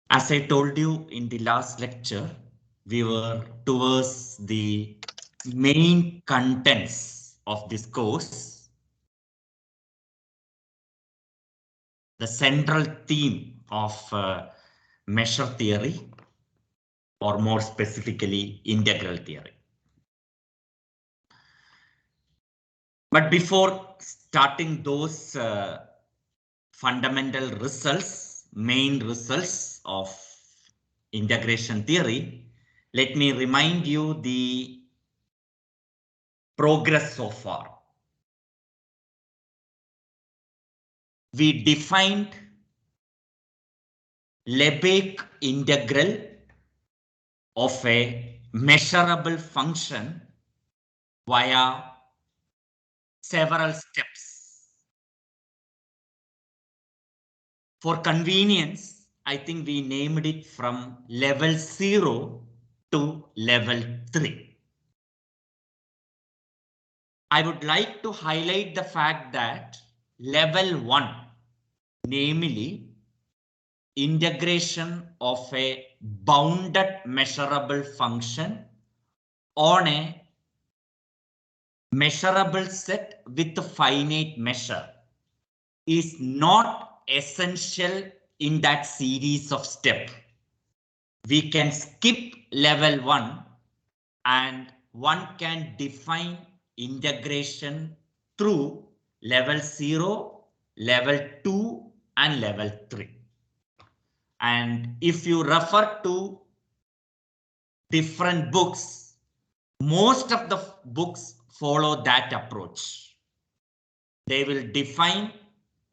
As I told you in the last lecture, we were towards the main contents of this course, the central theme of measure theory, or more specifically, integral theory. But before starting those fundamental results, main results of integration theory, let me remind you the progress so far. We defined Lebesgue integral of a measurable function via several steps. For convenience, I think we named it from level 0 to level 3. I would like to highlight the fact that level 1, namely integration of a bounded measurable function on a measurable set with a finite measure, is not essential in that series of steps. We can skip level 1 and one can define integration through level 0, level 2 and level 3. And if you refer to different books, most of the books follow that approach. They will define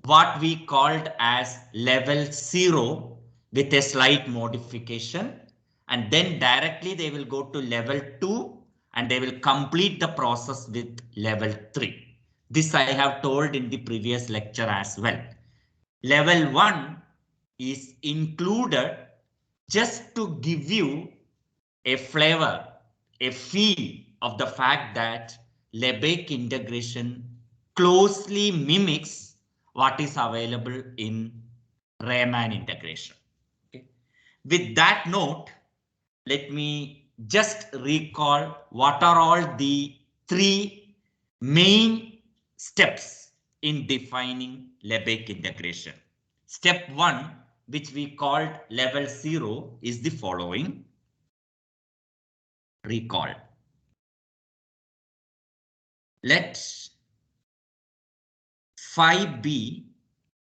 what we called as level 0 with a slight modification, and then directly they will go to level 2 and they will complete the process with level 3. This I have told in the previous lecture as well. Level 1 is included just to give you a flavor, a feel of the fact that Lebesgue integration closely mimics what is available in Riemann integration. Okay. With that note, let me just recall what are all the three main steps in defining Lebesgue integration. Step 1, which we called level 0, is the following. Recall. Let phi be,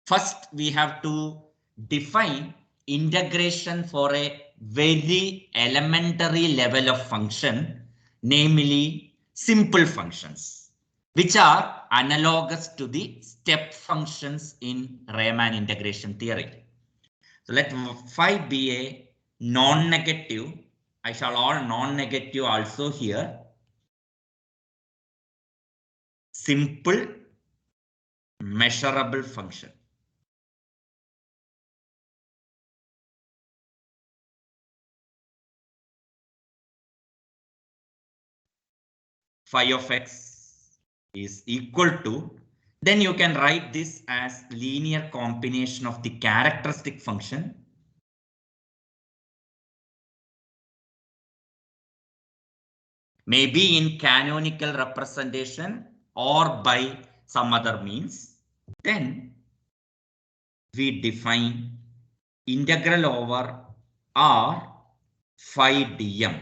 first we have to define integration for a very elementary level of function, namely simple functions, which are analogous to the step functions in Riemann integration theory. So let phi be a non-negative. I shall all non-negative also here. Simple measurable function. Phi of x is equal to, then you can write this as linear combination of the characteristic function maybe in canonical representation or by some other means. Then we define integral over r phi dm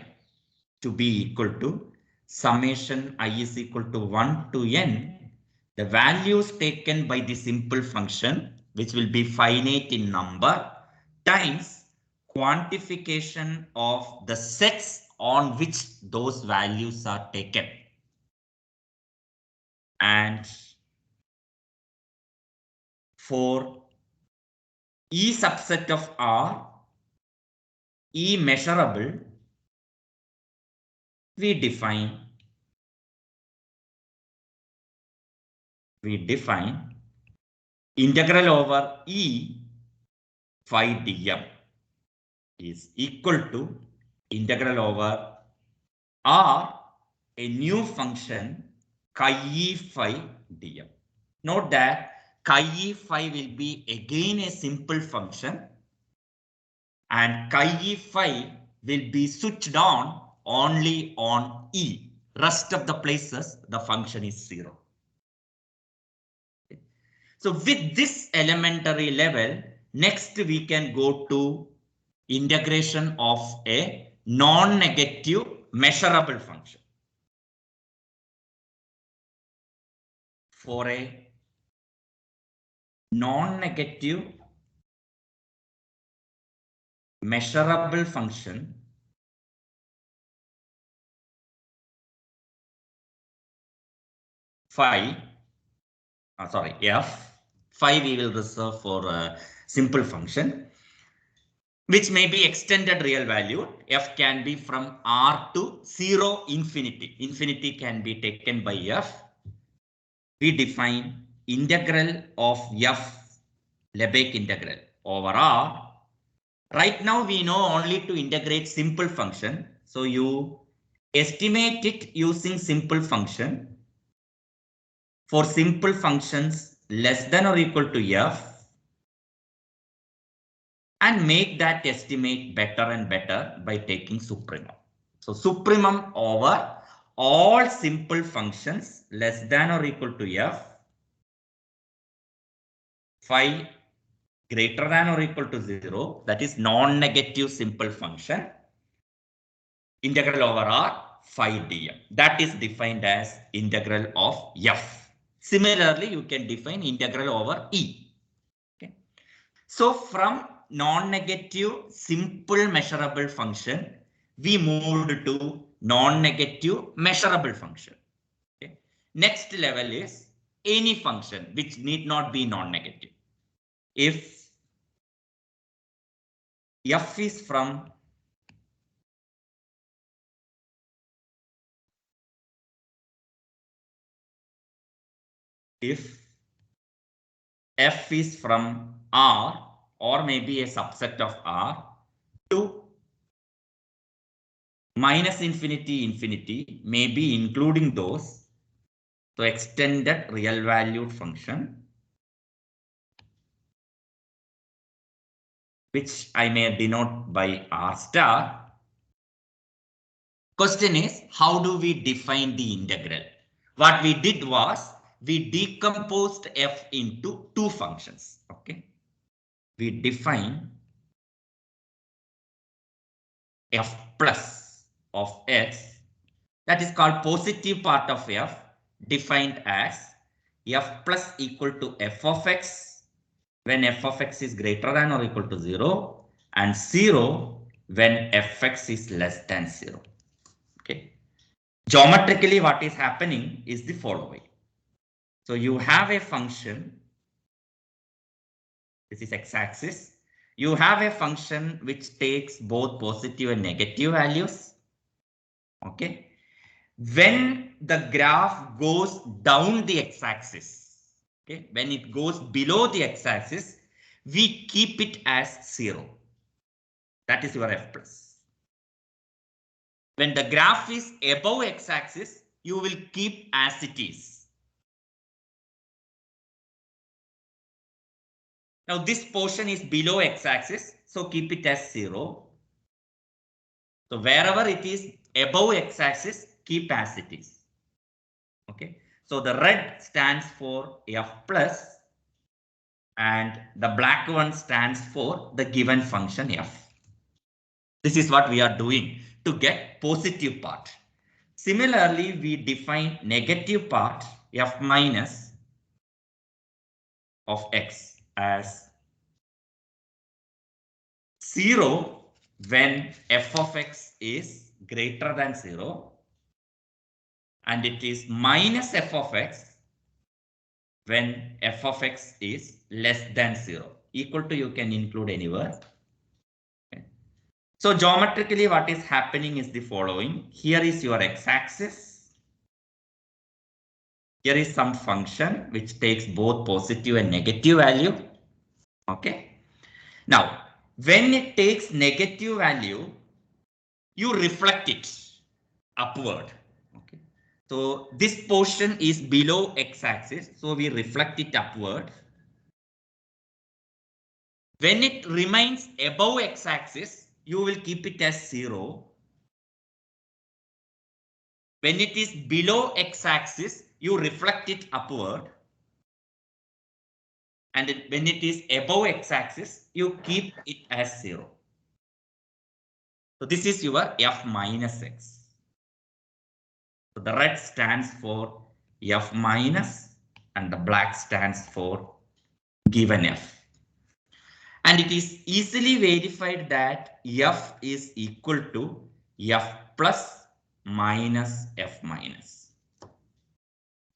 to be equal to summation I is equal to 1 to n, the values taken by the simple function, which will be finite in number, times quantification of the sets on which those values are taken. And for E subset of R, E measurable, we define integral over E phi dm is equal to integral over R, a new function chi e phi dm. Note that chi e phi will be again a simple function and chi phi will be switched on only on E. Rest of the places, the function is 0. So with this elementary level, next we can go to integration of a non-negative measurable function. For a non-negative measurable function, phi, f, phi we will reserve for a simple function, which may be extended real value. F can be from R to 0 infinity. Infinity can be taken by f. We define integral of f, Lebesgue integral over R. Right now we know only to integrate simple function. So you estimate it using simple function. For simple functions less than or equal to f, and make that estimate better and better by taking supremum. So supremum over all simple functions less than or equal to f, phi greater than or equal to 0, that is non-negative simple function, integral over R phi dm. That is defined as integral of f. Similarly, you can define integral over E. Okay. So from non-negative simple measurable function, we moved to non-negative measurable function. Okay. Next level is any function which need not be non-negative. If f is from f is from R or maybe a subset of R to minus infinity, infinity, maybe including those. So extended real valued function, which I may denote by R star. Question is, how do we define the integral? What we did was we decomposed f into two functions. Okay. We define f plus of x, that is called positive part of f, defined as f plus equal to f of x when f of x is greater than or equal to 0, and 0 when fx is less than 0. Okay. Geometrically, what is happening is the following. So you have a function, this is x-axis. You have a function which takes both positive and negative values. Okay. When the graph goes down the x-axis, okay, when it goes below the x-axis, we keep it as 0. That is your f plus. When the graph is above x-axis, you will keep as it is. Now this portion is below x-axis, so keep it as 0. So wherever it is above x-axis, keep as it is. Okay. So the red stands for f plus and the black one stands for the given function f. This is what we are doing to get positive part. Similarly, we define negative part f minus of x as 0 when f of x is greater than 0, and it is minus f of x when f of x is less than 0. Equal to you can include anywhere. Okay. So geometrically what is happening is the following. Here is your x-axis. Here is some function which takes both positive and negative value. Okay. Now, when it takes negative value, you reflect it upward. Okay. So this portion is below x-axis, so we reflect it upward. When it remains above x-axis, you will keep it as 0. When it is below x-axis, you reflect it upward. And when it is above x-axis, you keep it as 0. So this is your f minus x. So the red stands for f minus and the black stands for given f. And it is easily verified that f is equal to f plus minus f minus.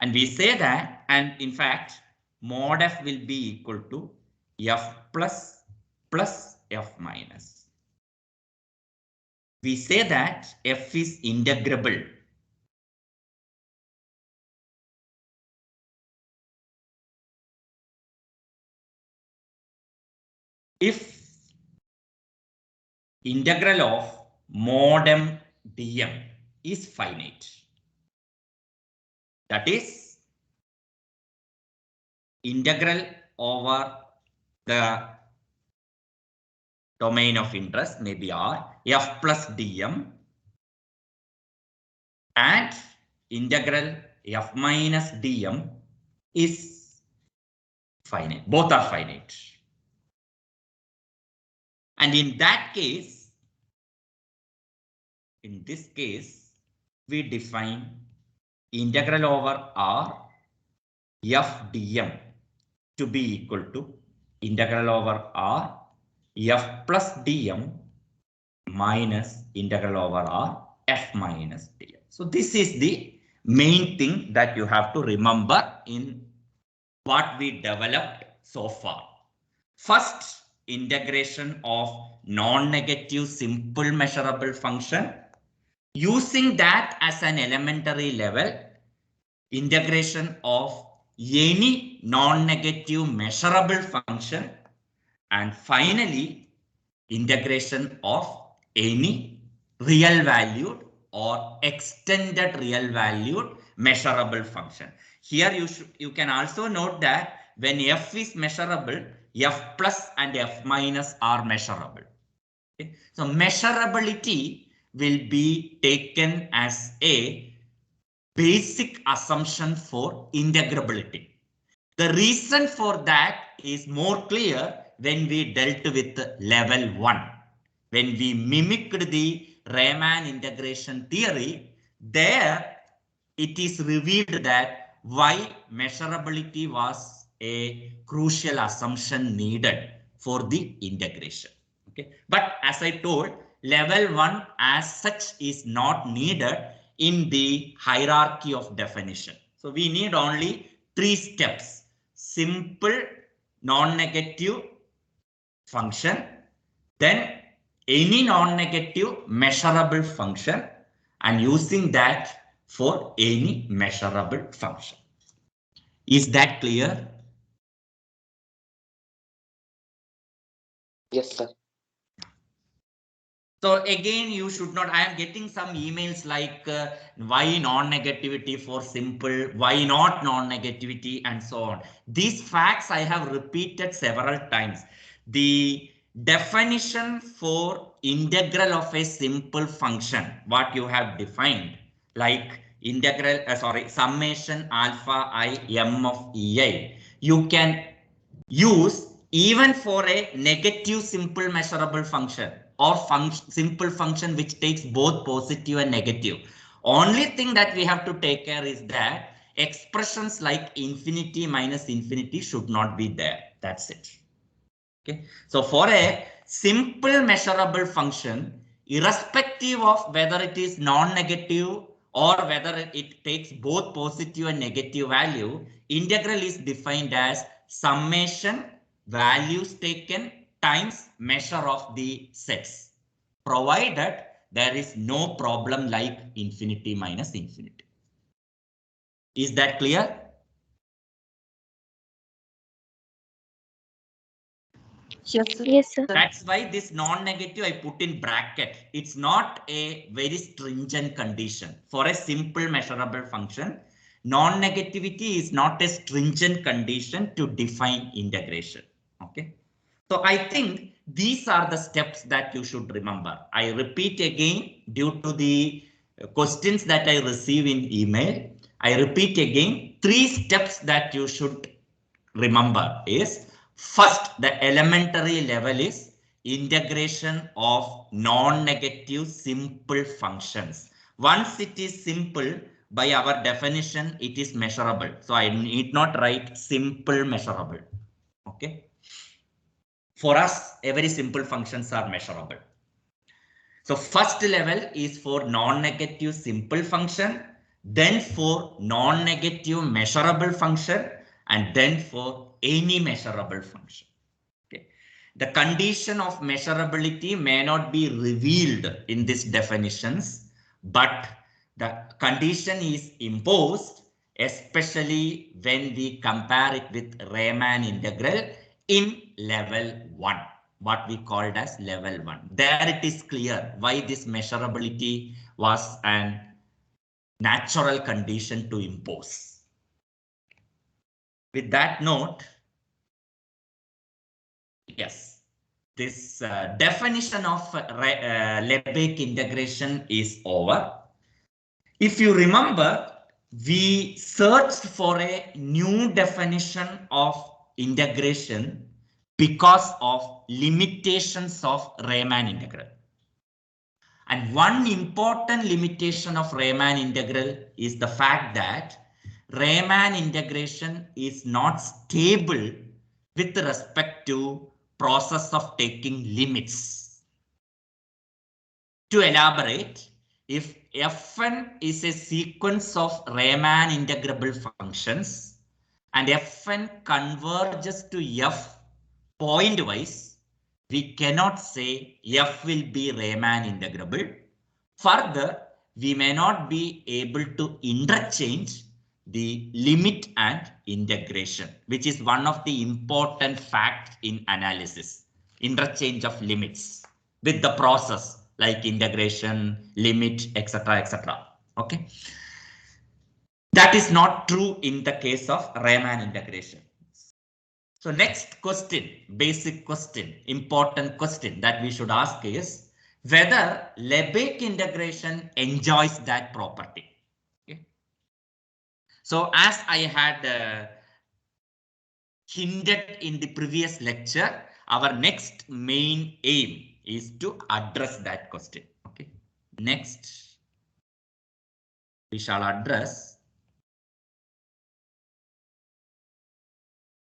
And we say that, and in fact, mod f will be equal to f plus f minus. We say that f is integrable. If integral of mod m dm is finite. That is integral over the domain of interest, maybe R, f plus dm, and integral f minus dm is finite. Both are finite. And in that case, in this case, we define integral over R f dm to be equal to integral over R f plus dm minus integral over R f minus dm. So this is the main thing that you have to remember in what we developed so far. First, integration of non-negative simple measurable function. Using that as an elementary level, integration of any non-negative measurable function, and finally integration of any real valued or extended real valued measurable function. Here you can also note that when f is measurable, f plus and f minus are measurable. Okay? So measurability will be taken as a basic assumption for integrability. The reason for that is more clear when we dealt with level 1. When we mimicked the Riemann integration theory, there it is revealed that why measurability was a crucial assumption needed for the integration. Okay, but as I told, level 1 as such is not needed in the hierarchy of definition. So we need only 3 steps: simple non-negative function, then any non-negative measurable function, and using that for any measurable function. Is that clear? Yes, sir. So again, you should not, I am getting some emails like why non-negativity for simple, why not non-negativity, and so on. These facts I have repeated several times. The definition for integral of a simple function, what you have defined, like integral, summation alpha I m of ei, you can use even for a negative simple measurable function or simple function which takes both positive and negative. Only thing that we have to take care is that expressions like infinity minus infinity should not be there. That's it. Okay. So for a simple measurable function, irrespective of whether it is non-negative or whether it takes both positive and negative value, integral is defined as summation values taken times measure of the sets, provided there is no problem like infinity minus infinity. Is that clear? Yes, sir. Yes, sir. That's why this non-negative I put in bracket. It's not a very stringent condition. For a simple measurable function, non-negativity is not a stringent condition to define integration. Okay. So I think these are the steps that you should remember. I repeat again, due to the questions that I receive in email, I repeat again, 3 steps that you should remember is: first, the elementary level is integration of non-negative simple functions. Once it is simple, by our definition, it is measurable. So I need not write simple measurable. Okay. For us, every simple functions are measurable. So first level is for non-negative simple function, then for non-negative measurable function, and then for any measurable function. Okay. The condition of measurability may not be revealed in these definitions, but the condition is imposed, especially when we compare it with Riemann integral in level 1, what we called as level 1. There it is clear why this measurability was an natural condition to impose. With that note, yes, this definition of Lebesgue integration is over. If you remember, we searched for a new definition of integration because of limitations of Riemann integral. And one important limitation of Riemann integral is the fact that Riemann integration is not stable with respect to process of taking limits. To elaborate, if Fn is a sequence of Riemann integrable functions and Fn converges to F pointwise, we cannot say F will be Riemann integrable. Further, we may not be able to interchange the limit and integration, which is one of the important facts in analysis, interchange of limits with the process like integration, limit, etc., etc. Okay. That is not true in the case of Riemann integration. So next question, basic question, important question that we should ask is whether Lebesgue integration enjoys that property. Okay. So as I had hinted in the previous lecture, our next main aim is to address that question. Okay. Next, we shall address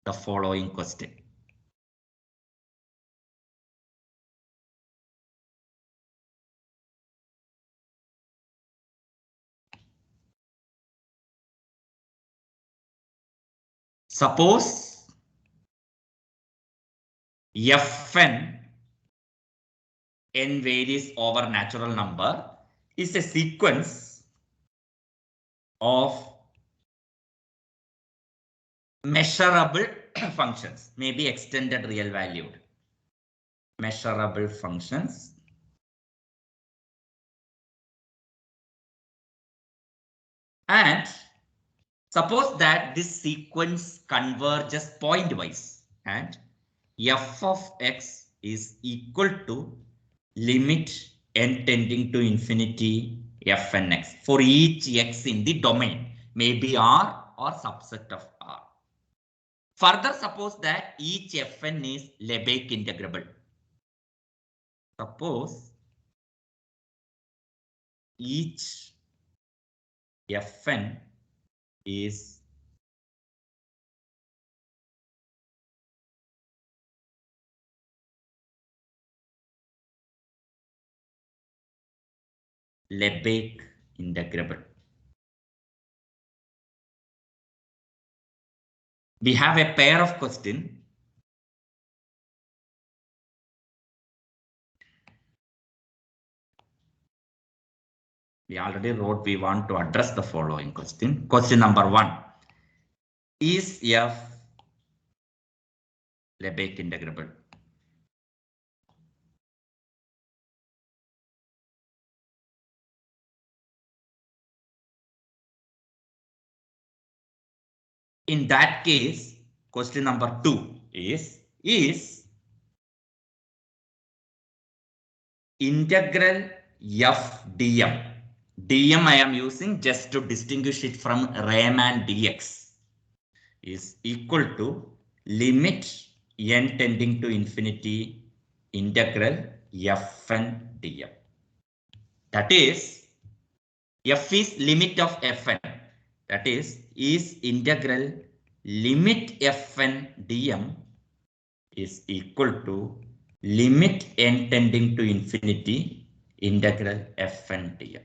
the following question. Suppose Fn, n varies over natural number, is a sequence of measurable functions, maybe extended real valued measurable functions, and suppose that this sequence converges pointwise and f of x is equal to limit n tending to infinity fn x for each x in the domain, maybe R or subset of R. Further, suppose that each fn is Lebesgue integrable. Suppose each fn is Lebesgue integrable. We have a pair of questions. We already wrote we want to address the following question. Question number 1. Is f Lebesgue integrable? In that case, question number 2 is integral f dm. Dm I am using just to distinguish it from Riemann dx is equal to limit n tending to infinity integral fn dm. That is, f is limit of fn. That is integral limit fn dm is equal to limit n tending to infinity integral fn dm.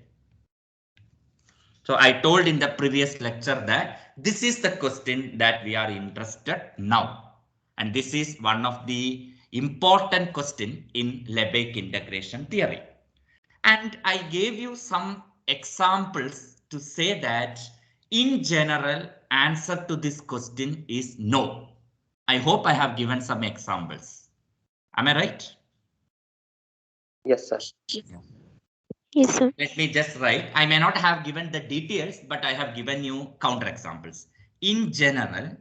So I told in the previous lecture that this is the question that we are interested now. And this is one of the important question in Lebesgue integration theory. And I gave you some examples to say that in general answer to this question is no. I hope I have given some examples. Am I right? Yes, sir. Yes, sir. Let me just write. I may not have given the details, but I have given you counter examples. In general,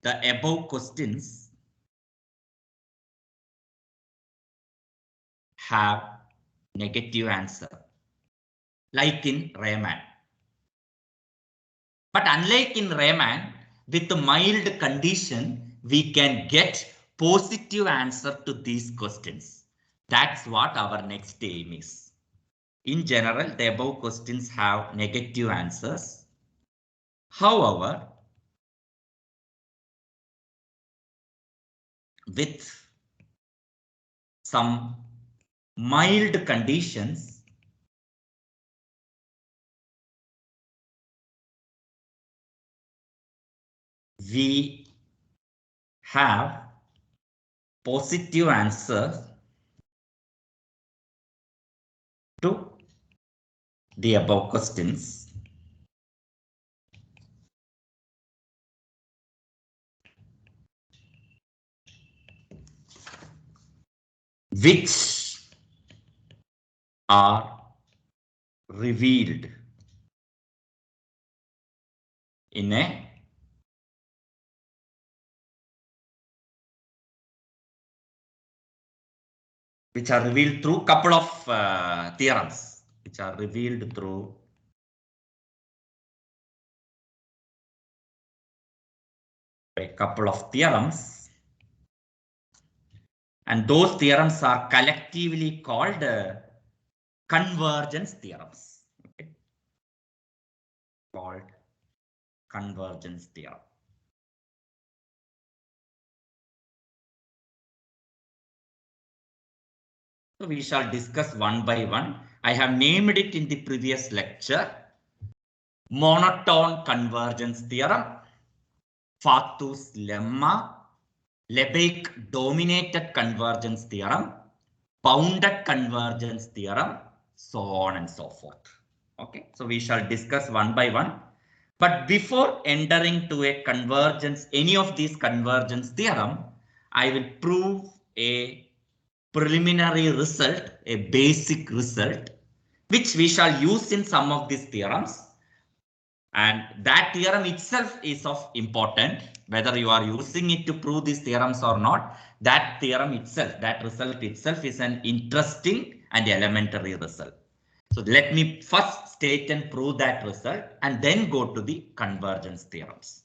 the above questions have negative answer, like in Riemann. But unlike in Riemann, with a mild condition, we can get positive answer to these questions. That's what our next aim is. In general, the above questions have negative answers. However, with some mild conditions, we have positive answers to the above questions. Which are revealed in a which are revealed through couple of theorems, which are revealed through a couple of theorems, and those theorems are collectively called convergence theorems. Okay. Called convergence theorem. So we shall discuss one by one. I have named it in the previous lecture monotone convergence theorem, Fatu's lemma, Lebesgue dominated convergence theorem, bounded convergence theorem, so on and so forth. Okay, so we shall discuss one by one. But before entering to a convergence, any of these convergence theorem, I will prove a preliminary result, a basic result, which we shall use in some of these theorems. And that theorem itself is of importance, whether you are using it to prove these theorems or not. That theorem itself, that result itself is an interesting and elementary result. So let me first state and prove that result and then go to the convergence theorems.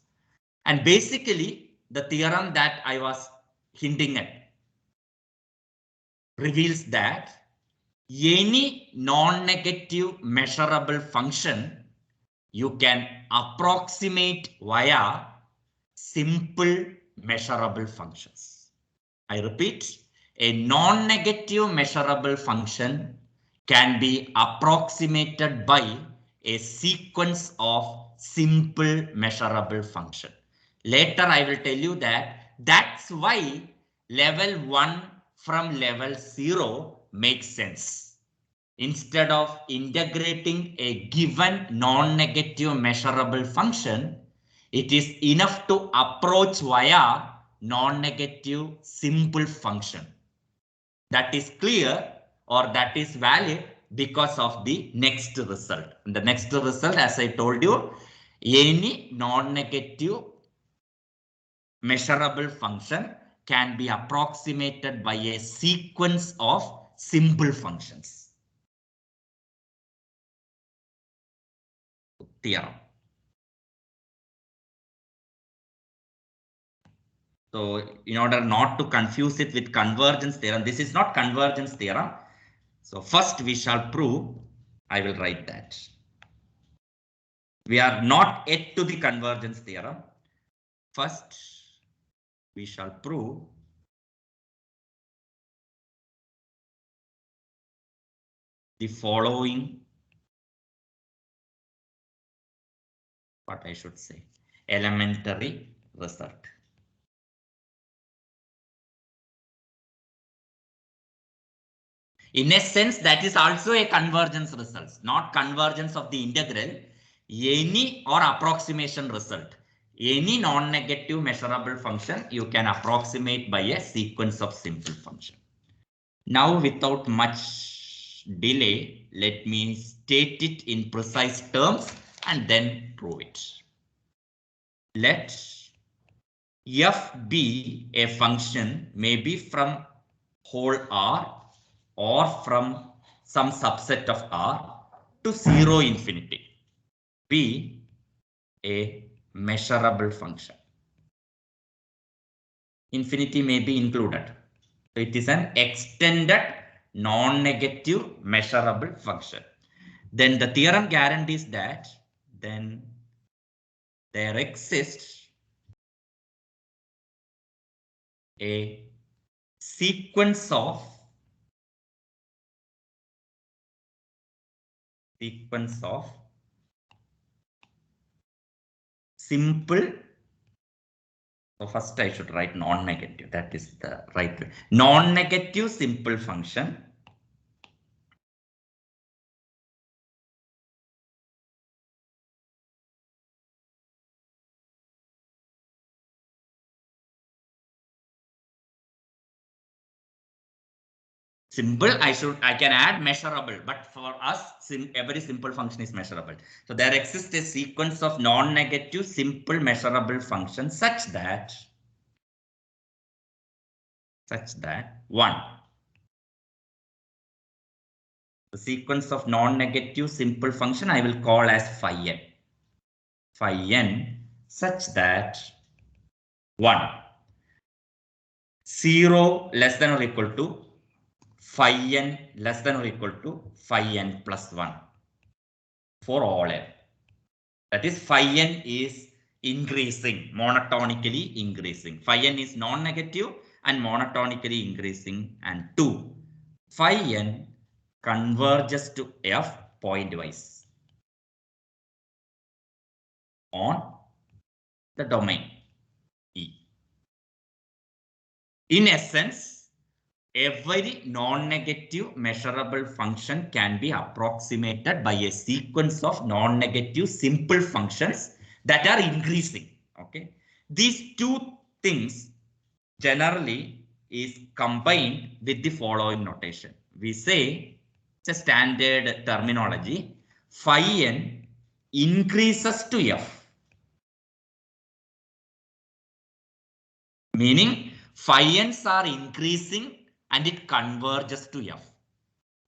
And basically, the theorem that I was hinting at reveals that any non-negative measurable function you can approximate via simple measurable functions. I repeat, a non-negative measurable function can be approximated by a sequence of simple measurable function. Later, I will tell you that that's why level 1 from level 0 makes sense. Instead of integrating a given non-negative measurable function, it is enough to approach via non-negative simple function. That is clear or that is valid because of the next result. The next result, as I told you, any non-negative measurable function can be approximated by a sequence of simple functions. Theorem. So in order not to confuse it with convergence theorem, this is not convergence theorem. So first we shall prove, I will write that. We are not yet to the convergence theorem. First, we shall prove the following, what I should say, elementary result. In a sense, that is also a convergence result, not convergence of the integral, any or approximation result. Any non-negative measurable function you can approximate by a sequence of simple function. Now, without much delay, let me state it in precise terms and then prove it. Let f be a function maybe from whole R or from some subset of R to 0 infinity. Be a measurable function. Infinity may be included. So it is an extended non-negative measurable function. Then the theorem guarantees that then there exists a sequence of simple. So first I should write non-negative. That is the right way. Non-negative simple function simple. I can add measurable, but for us, every simple function is measurable. So there exists a sequence of non-negative simple measurable functions such that one, the sequence of non-negative simple function I will call as phi n such that 1, 0 less than or equal to phi n less than or equal to phi n plus 1 for all n. That is, phi n is increasing, monotonically increasing. Phi n is non-negative and monotonically increasing. And 2, phi n converges to f pointwise on the domain E. In essence, every non-negative measurable function can be approximated by a sequence of non-negative simple functions that are increasing. Okay, these two things generally is combined with the following notation. We say it's a standard terminology. Phi n increases to f, meaning phi n's are increasing and it converges to f,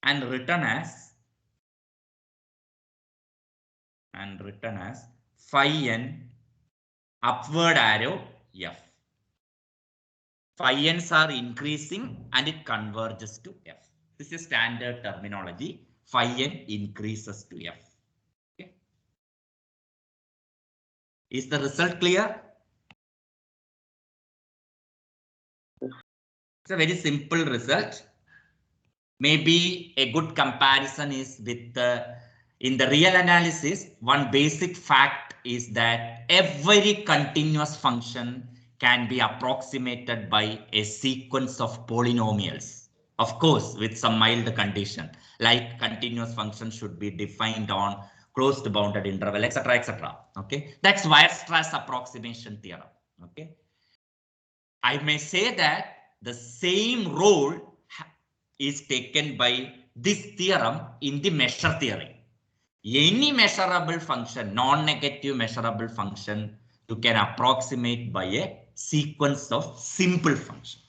and written as phi n upward arrow f. Phi n's are increasing and it converges to f. This is standard terminology. Phi n increases to f. Okay. Is the result clear? It's a very simple result. Maybe a good comparison is with in the real analysis, one basic fact is that every continuous function can be approximated by a sequence of polynomials. Of course, with some mild condition, like continuous function should be defined on closed bounded interval, etc., etc. Okay, that's Weierstrass approximation theorem. Okay, I may say that the same role is taken by this theorem in the measure theory. Any measurable function, non-negative measurable function, you can approximate by a sequence of simple function.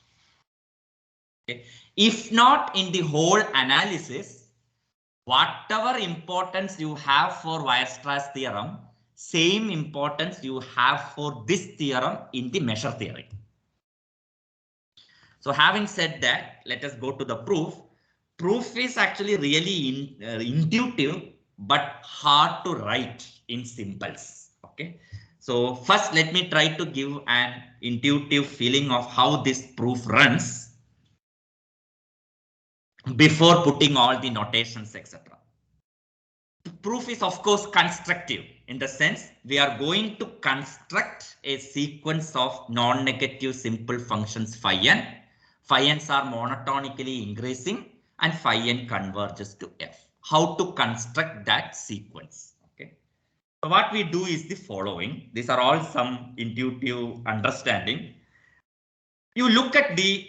Okay. If not in the whole analysis, whatever importance you have for Weierstrass theorem, same importance you have for this theorem in the measure theory. So having said that, let us go to the proof. Proof is actually really intuitive, but hard to write in simples. Okay. So first, let me try to give an intuitive feeling of how this proof runs before putting all the notations, etc. The proof is of course constructive in the sense we are going to construct a sequence of non-negative simple functions phi n. Phi n's are monotonically increasing and phi n converges to f. How to construct that sequence? Okay. So what we do is the following. These are all some intuitive understanding. You look at the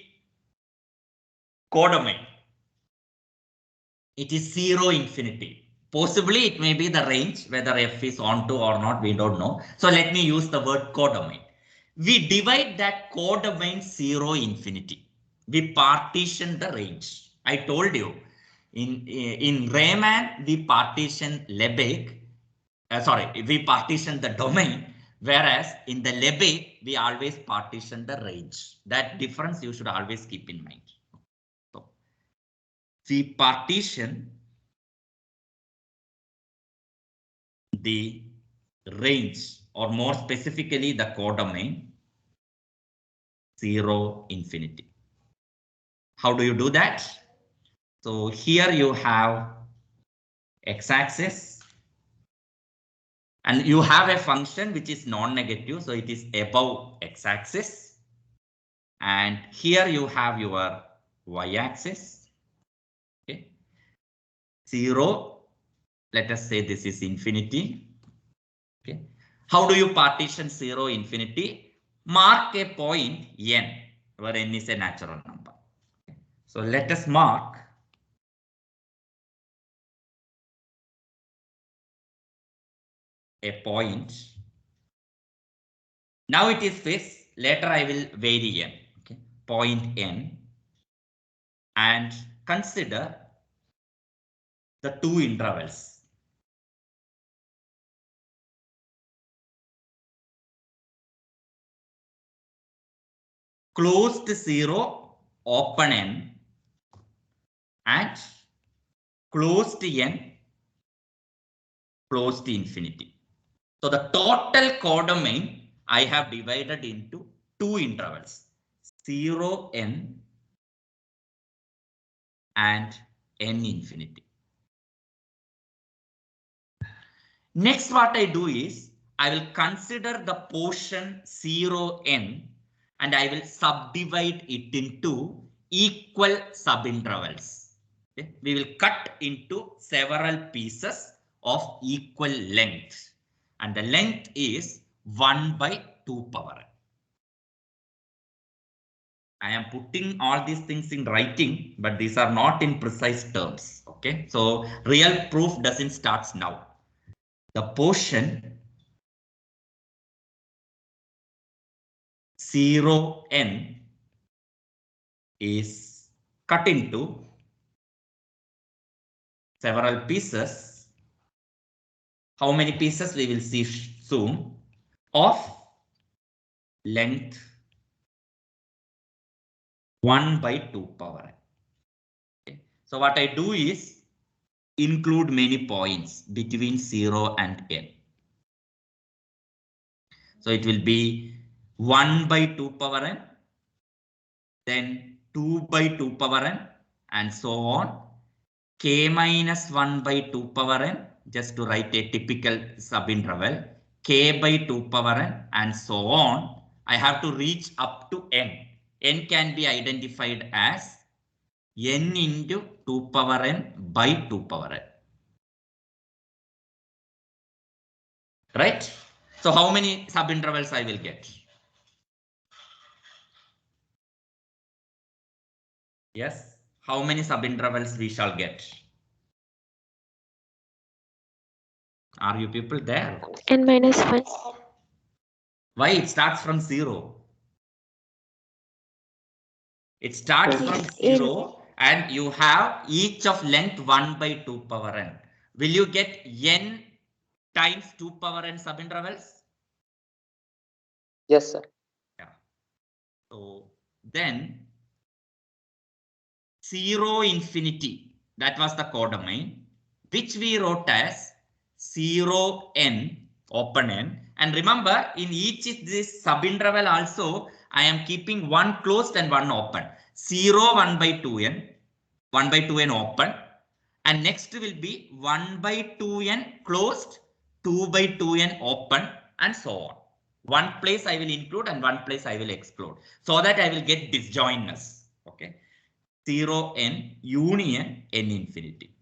codomain. It is 0 infinity. Possibly it may be the range, whether f is onto or not, we don't know. So let me use the word codomain. We divide that codomain 0 infinity. We partition the range. I told you in Riemann we partition Lebesgue. We partition the domain, whereas in the Lebesgue we always partition the range. That difference you should always keep in mind. So we partition the range, or more specifically the codomain 0 infinity. How do you do that? So here you have x-axis and you have a function which is non-negative, so it is above x-axis, and here you have your y-axis. Okay. 0, let us say this is infinity. Okay. How do you partition 0 infinity? Mark a point n, where n is a natural number. Okay. So let us mark a point. Now it is this. Later I will vary n. Okay. Point n, and consider the two intervals. Closed 0, open n, and closed n, closed infinity. So the total codomain I have divided into two intervals, 0 n and n infinity. Next, what I do is I will consider the portion 0 n and I will subdivide it into equal subintervals. Okay. We will cut into several pieces of equal length, and the length is 1 by 2 power n. I am putting all these things in writing, but these are not in precise terms. Okay, so real proof doesn't start now. The portion 0 n is cut into several pieces. How many pieces we will see soon, of length 1 by 2 power n. Okay. So what I do is include many points between 0 and n. So it will be 1 by 2 power n, then 2 by 2 power n, and so on. K minus 1 by 2 power n, just to write a typical subinterval, k by 2 power n, and so on. I have to reach up to n. N can be identified as n into 2 power n by 2 power n. Right? So how many subintervals I will get? Yes. How many subintervals we shall get? Are you people there? N minus 1. Why it starts from 0? It starts Yes. from In 0 and you have each of length 1 by 2 power n. Will you get n times 2 power n subintervals? Yes, sir. Yeah. So then 0 infinity, that was the codomain, which we wrote as 0 n open n. And remember, in each is this subinterval also, I am keeping one closed and one open. 0 1 by 2n, 1 by 2n open, and next will be 1 by 2n closed, 2 by 2n open, and so on. One place I will include and one place I will exclude, so that I will get disjointness. Okay. 0 n union n infinity.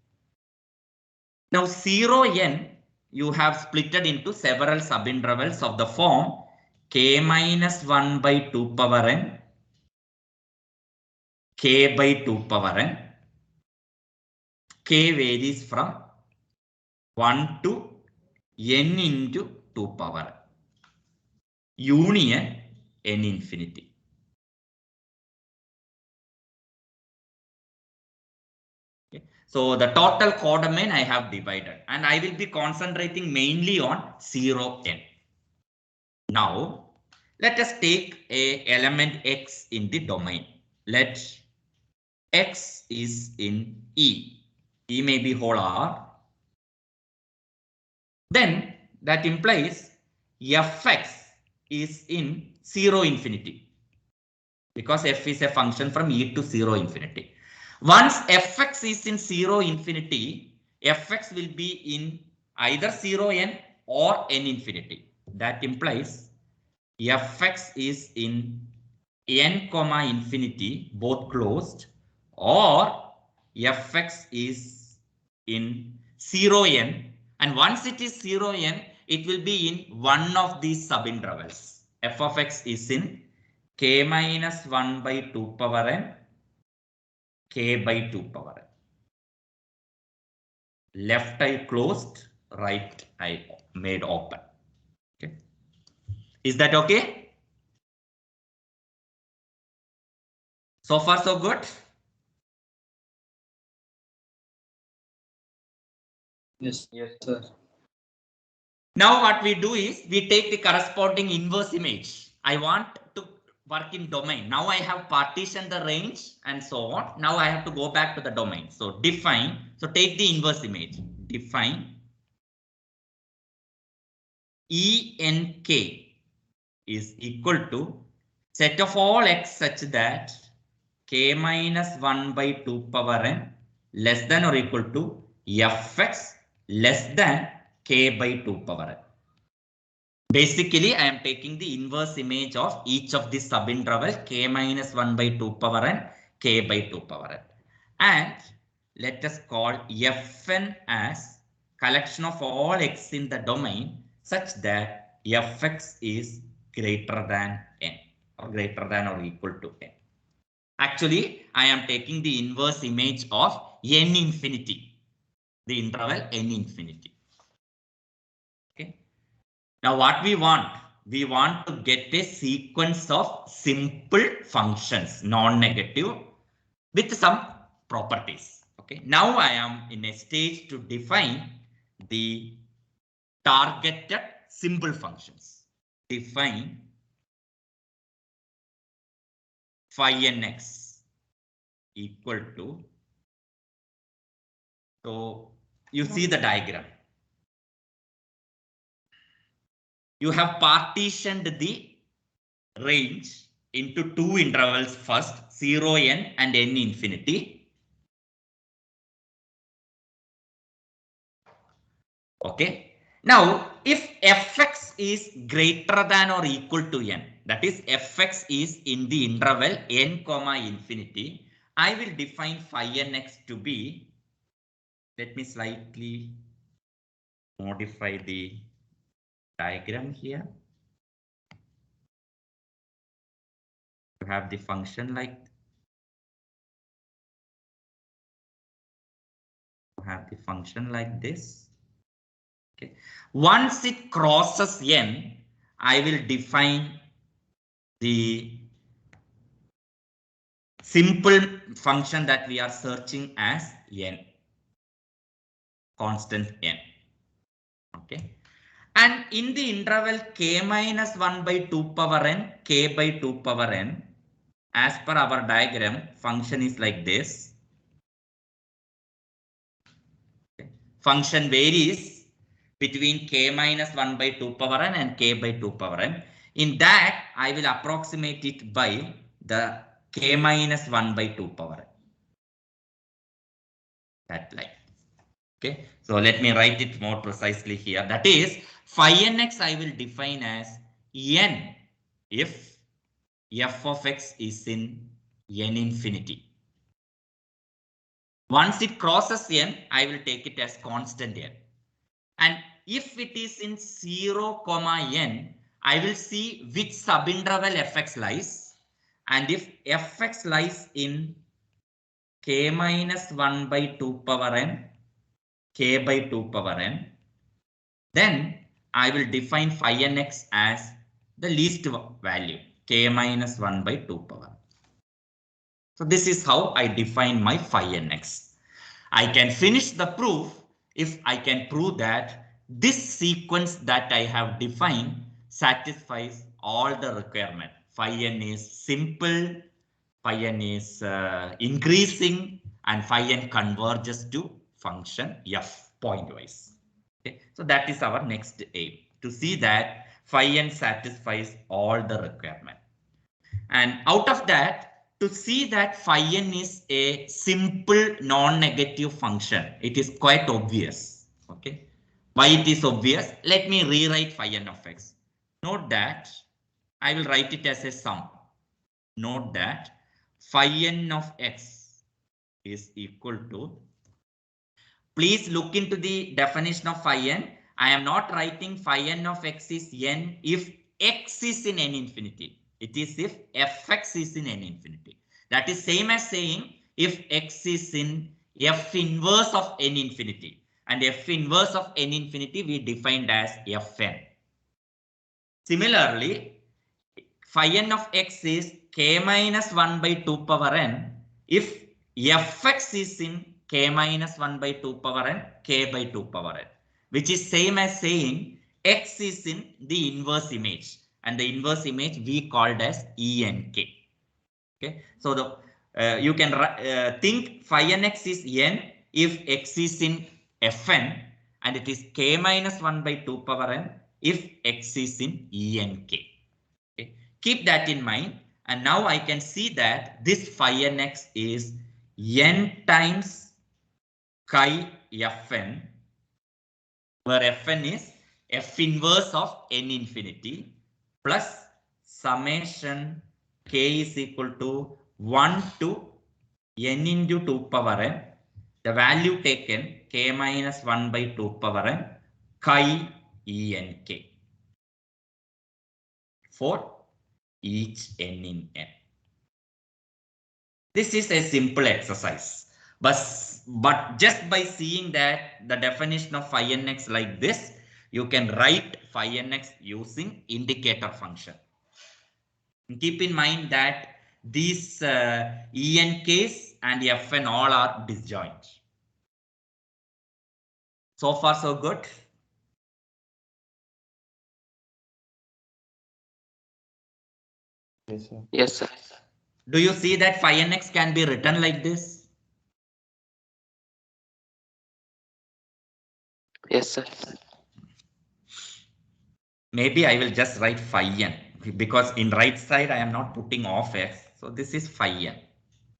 Now 0 n you have splitted into several subintervals of the form k minus 1 by 2 power n, k by 2 power n. K varies from 1 to n into 2 power n. Union n infinity. Okay. So the total codomain I have divided, and I will be concentrating mainly on 0 n. Now let us take a element x in the domain. Let x is in E. E may be whole R. Then that implies fx is in 0 infinity, because f is a function from E to 0 infinity. Once fx is in 0 infinity, fx will be in either 0 n or n infinity. That implies fx is in n comma infinity, both closed, or fx is in 0 n, and once it is 0 n, it will be in one of these subintervals. F of x is in k minus 1 by 2 power n, k by 2 power n. Left I closed, right I made open. Okay. Is that okay? So far so good? Yes, sir. Now what we do is we take the corresponding inverse image. I want to work in domain. Now I have partitioned the range and so on. Now I have to go back to the domain. So define. So take the inverse image. Define ENK is equal to set of all x such that k minus 1 by 2 power n less than or equal to fx less than k by 2 power n. Basically, I am taking the inverse image of each of the subinterval k minus 1 by 2 power n, k by 2 power n. And let us call fn as collection of all x in the domain such that fx is greater than n, or greater than or equal to n. Actually, I am taking the inverse image of n infinity, the interval n infinity. Okay. Now what we want to get a sequence of simple functions, non-negative, with some properties. Okay. Now I am in a stage to define the targeted simple functions. Define phi nx equal to, so you see the diagram. You have partitioned the range into two intervals first, 0 n and n infinity. Okay. Now, if fx is greater than or equal to n, that is fx is in the interval n comma infinity, I will define phi nx to be, let me slightly modify the diagram here. You have the function like, this. Okay. Once it crosses n, I will define the simple function that we are searching as n, constant n. Okay. And in the interval k minus 1 by 2 power n, k by 2 power n, as per our diagram, function is like this. Okay. Function varies between k minus 1 by 2 power n and k by 2 power n. In that, I will approximate it by the k minus 1 by 2 power n. That line. Okay, so let me write it more precisely here. That is, phi nx I will define as n if f of x is in n infinity. Once it crosses n, I will take it as constant n. And if it is in 0, n, I will see which subinterval fx lies. And if fx lies in k minus 1 by 2 power n, k by 2 power n, then I will define phi nx as the least value, k minus 1 by 2 power. So this is how I define my phi nx. I can finish the proof if I can prove that this sequence that I have defined satisfies all the requirement. Phi n is simple, phi n is increasing, and phi n converges to function f pointwise. Okay, so that is our next aim, to see that phi n satisfies all the requirement. And out of that, to see that phi n is a simple non-negative function, it is quite obvious. Okay, why it is obvious? Let me rewrite phi n of x. Note that I will write it as a sum. Note that phi n of x is equal to, please look into the definition of phi n. I am not writing phi n of x is n if x is in n infinity. It is if fx is in n infinity. That is same as saying if x is in f inverse of n infinity. And f inverse of n infinity we defined as fn. Similarly, phi n of x is k minus 1 by 2 power n if fx is in k minus 1 by 2 power n, k by 2 power n, which is same as saying x is in the inverse image, and the inverse image we called as enk. Okay, so the you can think phi nx is n if x is in fn, and it is k minus 1 by 2 power n if x is in enk. Okay. Keep that in mind, and now I can see that this phi nx is n times chi fn, where fn is f inverse of n infinity plus summation k is equal to 1 to n into 2 power n, the value taken k minus 1 by 2 power n chi enk for each n in n. This is a simple exercise, but just by seeing that the definition of phi nx like this, you can write phi nx using indicator function. Keep in mind that these enks and fn all are disjoint. So far so good. Yes, sir. Yes, sir. Do you see that phi nx can be written like this? Yes, sir. Maybe I will just write phi n, because in right side I am not putting of x, so this is phi n.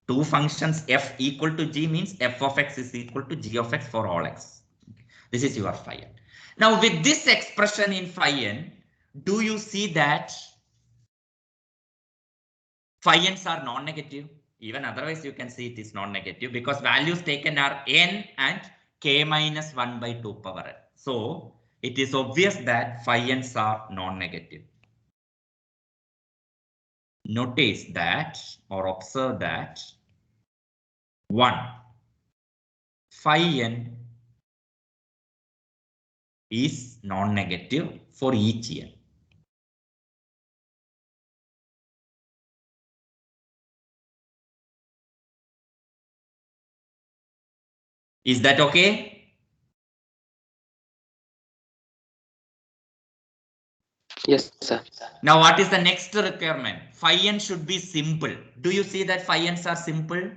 Two functions f equal to g means f of x is equal to g of x for all x. This is your phi n. Now with this expression in phi n, do you see that phi n's are non-negative? Even otherwise you can see it is non-negative, because values taken are n and k minus 1 by 2 power n. So it is obvious that phi n's are non-negative. Notice that, or observe that, 1, phi n is non-negative for each n. Is that okay? Yes, sir. Now, what is the next requirement? Phi n should be simple. Do you see that phi n's are simple?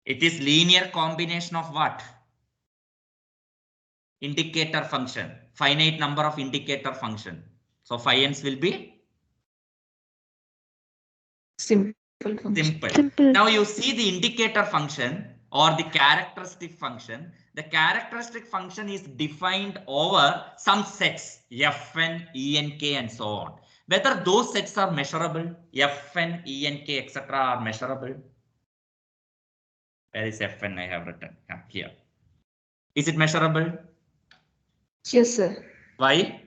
It is linear combination of what? Indicator function. Finite number of indicator function. So phi n's will be Simple function. simple. Simple. Now you see the indicator function or the characteristic function. The characteristic function is defined over some sets Fn, Enk and so on. Whether those sets are measurable, Fn, Enk, etc. are measurable. Where is Fn I have written? Here. Is it measurable? Yes, sir. Why?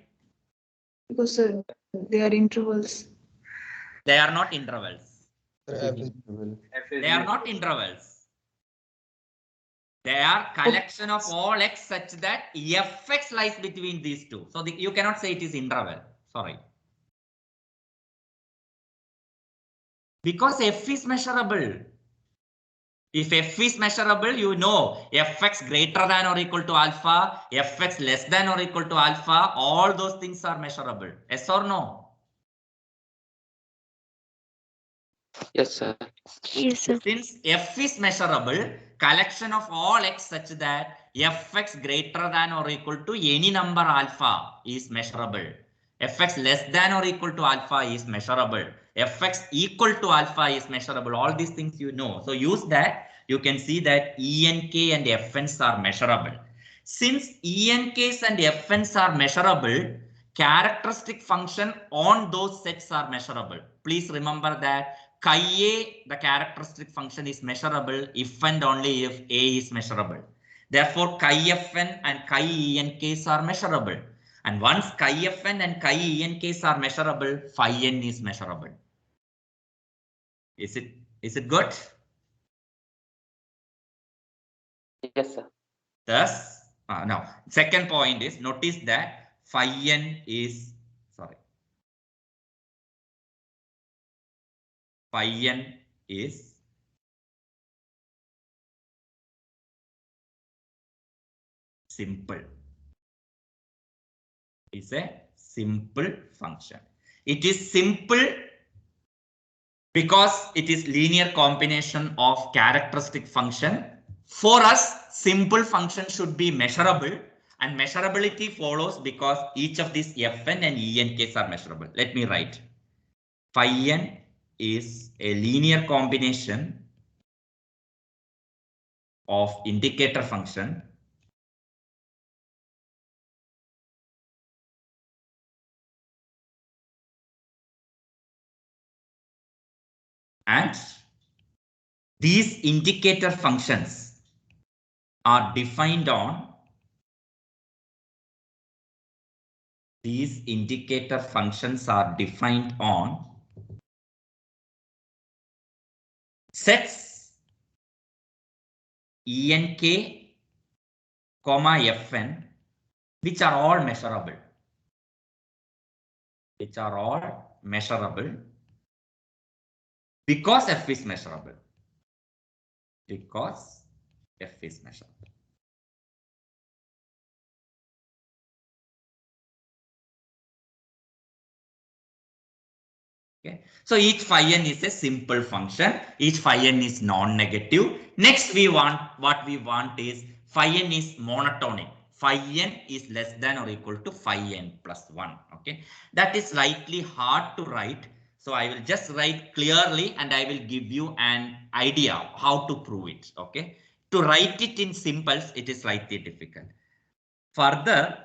Because they are intervals. They are not intervals. Average. They are not intervals. They are collection of all x such that fx lies between these two. So you cannot say it is interval. Sorry. Because f is measurable. If f is measurable, you know fx greater than or equal to alpha, fx less than or equal to alpha, all those things are measurable. Yes or no? Yes, sir. Yes, sir. Since f is measurable, collection of all x such that fx greater than or equal to any number alpha is measurable. Fx less than or equal to alpha is measurable. Fx equal to alpha is measurable. All these things you know. So use that. You can see that Enk and Fn's are measurable. Since Enks and Fn's are measurable, characteristic function on those sets are measurable. Please remember that chi a, the characteristic function, is measurable if and only if a is measurable. Therefore, chi fn and chi enks are measurable. And once chi fn and chi enks are measurable, phi n is measurable. Is it good? Yes, sir. Thus, now second point is, notice that phi n is simple. Is a simple function. It is simple because it is linear combination of characteristic function. For us, simple function should be measurable, and measurability follows because each of these fn and enks are measurable. Let me write. Phi n is a linear combination of indicator function and these indicator functions are defined on sets enk, fn, which are all measurable. Because f is measurable. Okay. So each phi n is a simple function. Each phi n is non-negative. Next, what we want is phi n is monotonic. Phi n is less than or equal to phi n plus 1. Okay. That is slightly hard to write. So I will just write clearly and I will give you an idea how to prove it. Okay. To write it in simples, it is slightly difficult. Further,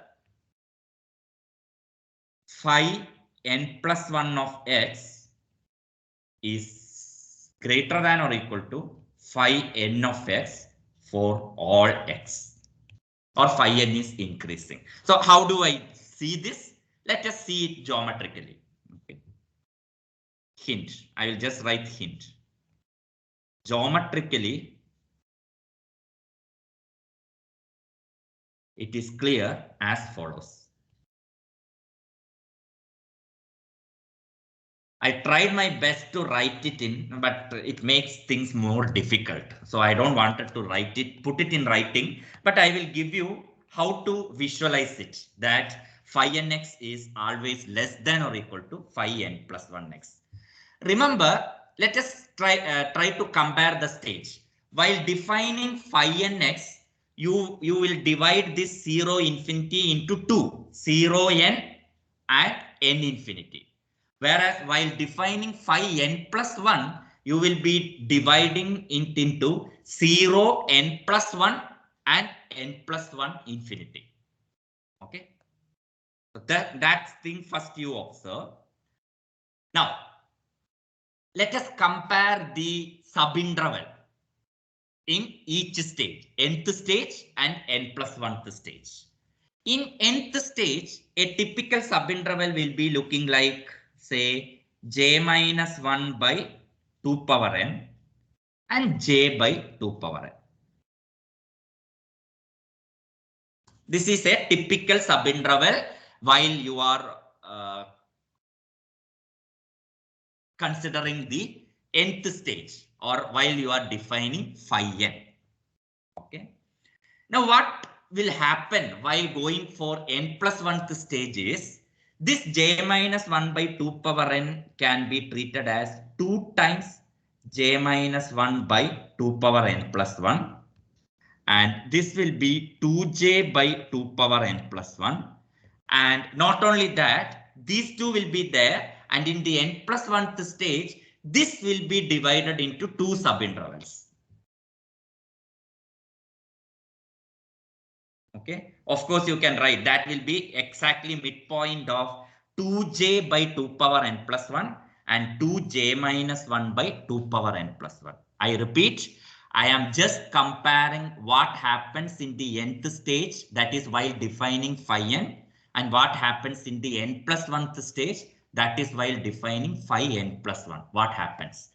phi n plus 1 of x is greater than or equal to phi n of x for all x, or phi n is increasing. So how do I see this? Let us see it geometrically. Okay. Hint. I will just write hint. Geometrically, it is clear as follows. I tried my best to write it in, but it makes things more difficult. So I don't wanted to write it, put it in writing, but I will give you how to visualize it, that phi nx is always less than or equal to phi n plus 1x. Remember, let us try to compare the stage. While defining phi nx, you will divide this 0 infinity into two, 0 n and n infinity. Whereas while defining phi n plus 1, you will be dividing it into 0 n plus 1 and n plus 1 infinity. Okay. So that's thing first you observe. Now, let us compare the subinterval in each stage, nth stage and n plus 1th stage. In nth stage, a typical subinterval will be looking like, say, j minus 1 by 2 power n and j by 2 power n. This is a typical subinterval while you are considering the nth stage or while you are defining phi n. Okay. Now what will happen while going for n plus 1th stage is this j minus 1 by 2 power n can be treated as 2 times j minus 1 by 2 power n plus 1, and this will be 2j by 2 power n plus 1. And not only that, these two will be there, and in the n plus 1th stage, this will be divided into two subintervals. Okay, of course you can write that will be exactly midpoint of 2j by 2 power n plus 1 and 2j minus 1 by 2 power n plus 1. I repeat, I am just comparing what happens in the nth stage, that is while defining phi n, and what happens in the n plus 1th stage, that is while defining phi n plus 1. What happens?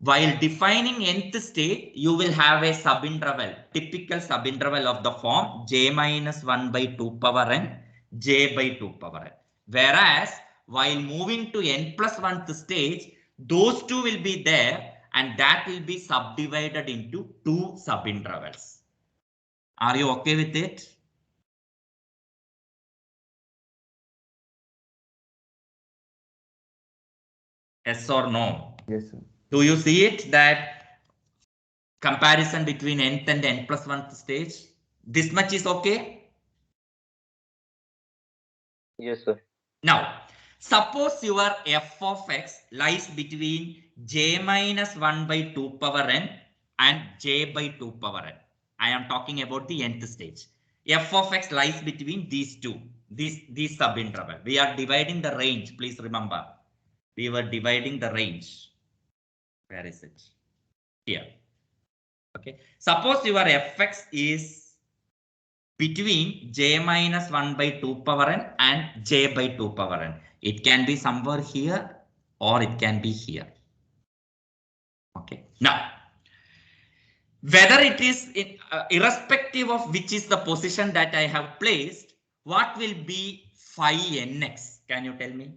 While defining nth state, you will have a subinterval, typical subinterval of the form j minus 1 by 2 power n, j by 2 power n. Whereas while moving to n plus 1th stage, those two will be there and that will be subdivided into two subintervals. Are you okay with it? Yes or no? Yes, sir. Do you see it that comparison between nth and n plus 1th stage? This much is okay? Yes, sir. Now, suppose your f of x lies between j minus 1 by 2 power n and j by 2 power n. I am talking about the nth stage. F of x lies between these two, these subinterval. We are dividing the range, please remember. We were dividing the range. Where is it? Here. Okay. Suppose your fx is between j minus 1 by 2 power n and j by 2 power n. It can be somewhere here or it can be here. Okay. Now, whether it is irrespective of which is the position that I have placed, what will be phi nx? Can you tell me?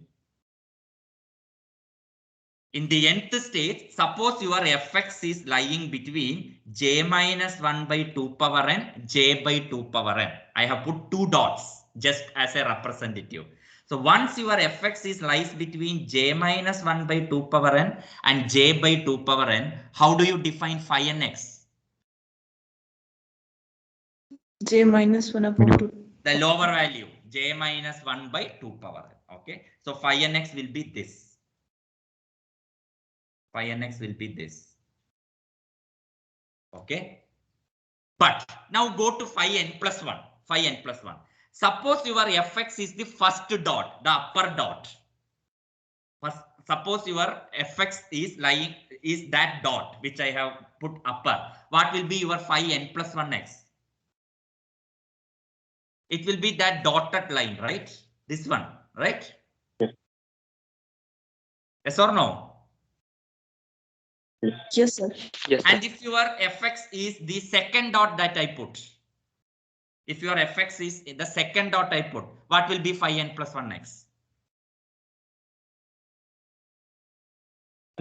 In the nth state, suppose your fx is lying between j minus 1 by 2 power n, j by 2 power n. I have put two dots just as a representative. So once your fx is lies between j minus 1 by 2 power n and j by 2 power n, how do you define phi nx? J minus 1 upon 2. The lower value, j minus 1 by 2 power n. Okay. So phi nx will be this. Phi nx will be this. Okay. But now go to phi n plus 1. Phi n plus 1. Suppose your fx is the first dot, the upper dot. First, suppose your fx is lying is that dot which I have put upper. What will be your phi n plus 1x? It will be that dotted line, right? This one, right? Yes or no? Yes, sir. Yes, sir. And if your fx is the second dot that I put, if your fx is the second dot I put, what will be phi n plus 1x?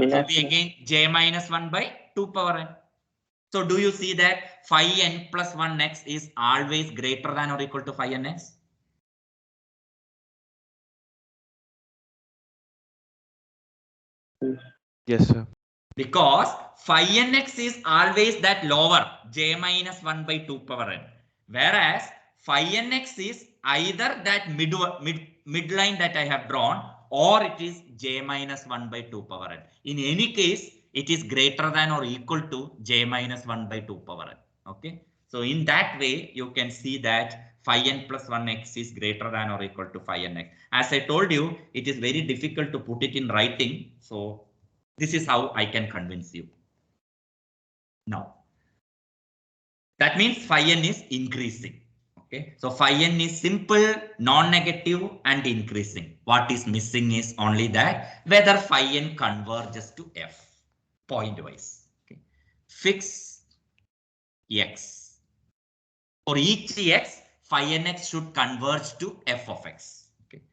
will be again j minus 1 by 2 power n. So do you see that phi n plus 1x is always greater than or equal to phi nx? Yes, sir. Because phi nx is always that lower j minus 1 by 2 power n, whereas phi nx is either that midline that I have drawn, or it is j minus 1 by 2 power n. In any case, it is greater than or equal to j minus 1 by 2 power n. Okay, so in that way you can see that phi n plus 1x is greater than or equal to phi nx. As I told you, it is very difficult to put it in writing, so this is how I can convince you. Now, that means phi n is increasing. Okay, so phi n is simple, non-negative and increasing. What is missing is only that whether phi n converges to f point wise. Okay, fix x. For each x, phi nx should converge to f of x. Okay,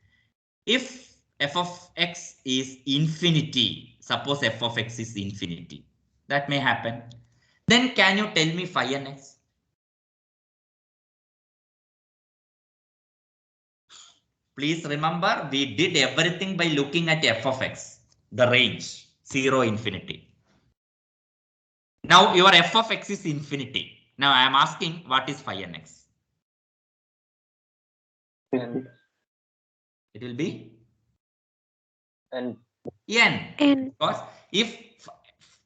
if f of x is infinity, suppose f of x is infinity, that may happen. Then can you tell me phi nx? Please remember, we did everything by looking at f of x, the range 0 infinity. Now your f of x is infinity. Now I am asking what is phi nx? It will be And n. N. Because if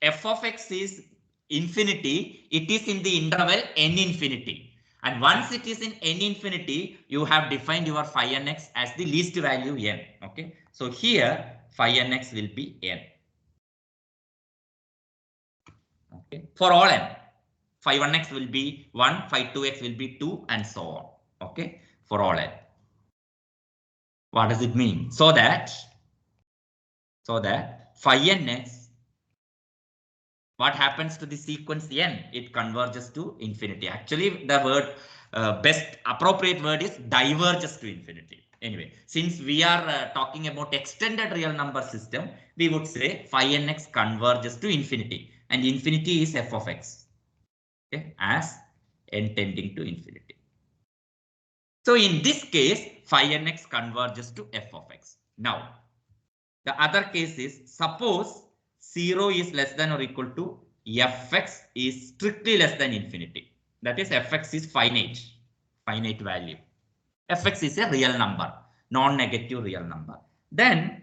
f of x is infinity, it is in the interval n infinity. And once it is in n infinity, you have defined your phi nx as the least value n. Okay, so here phi nx will be n. Okay, for all n, phi 1x will be 1, phi 2x will be 2, and so on. Okay, for all n. What does it mean? So that phi nx, what happens to the sequence n? It converges to infinity. Actually, the word best appropriate word is diverges to infinity. Anyway, since we are talking about extended real number system, we would say phi nx converges to infinity, and infinity is f of x. Okay, as n tending to infinity. So in this case, phi nx converges to f of x. Now, the other case is, suppose 0 is less than or equal to fx is strictly less than infinity. That is, fx is finite value. Fx is a real number, non-negative real number. Then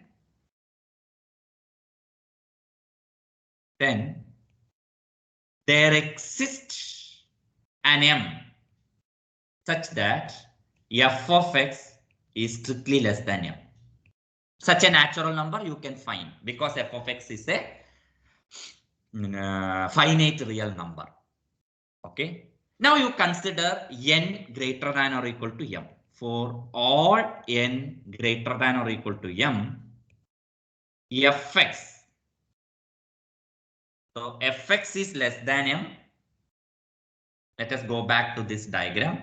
there exists an m such that f of x is strictly less than m. Such a natural number you can find because f of x is a finite real number. Okay. Now you consider n greater than or equal to m. For all n greater than or equal to m, fx. So fx is less than m. Let us go back to this diagram.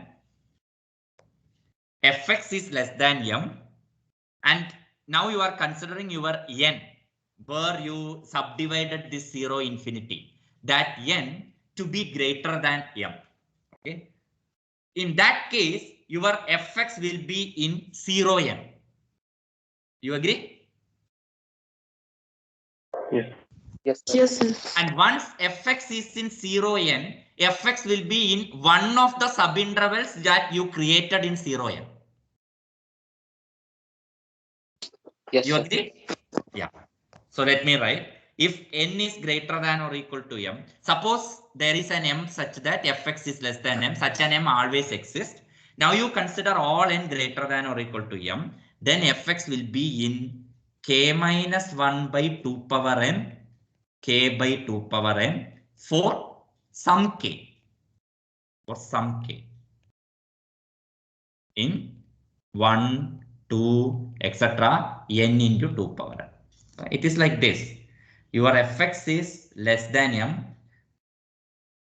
Fx is less than m, and now you are considering your n, where you subdivided this 0 infinity, that n to be greater than m. Okay. In that case, your fx will be in 0 n. You agree? yes, sir. Yes, sir. And once fx is in 0 n, fx will be in one of the subintervals that you created in 0 n. Yes, You sir. agree? Yeah. So let me write. If n is greater than or equal to m, suppose there is an m such that fx is less than m, such an m always exists. Now you consider all n greater than or equal to m, then fx will be in k minus 1 by 2 power n, k by 2 power n for some k, in 1, 2, etc. n into 2 power n. It is like this. Your fx is less than m.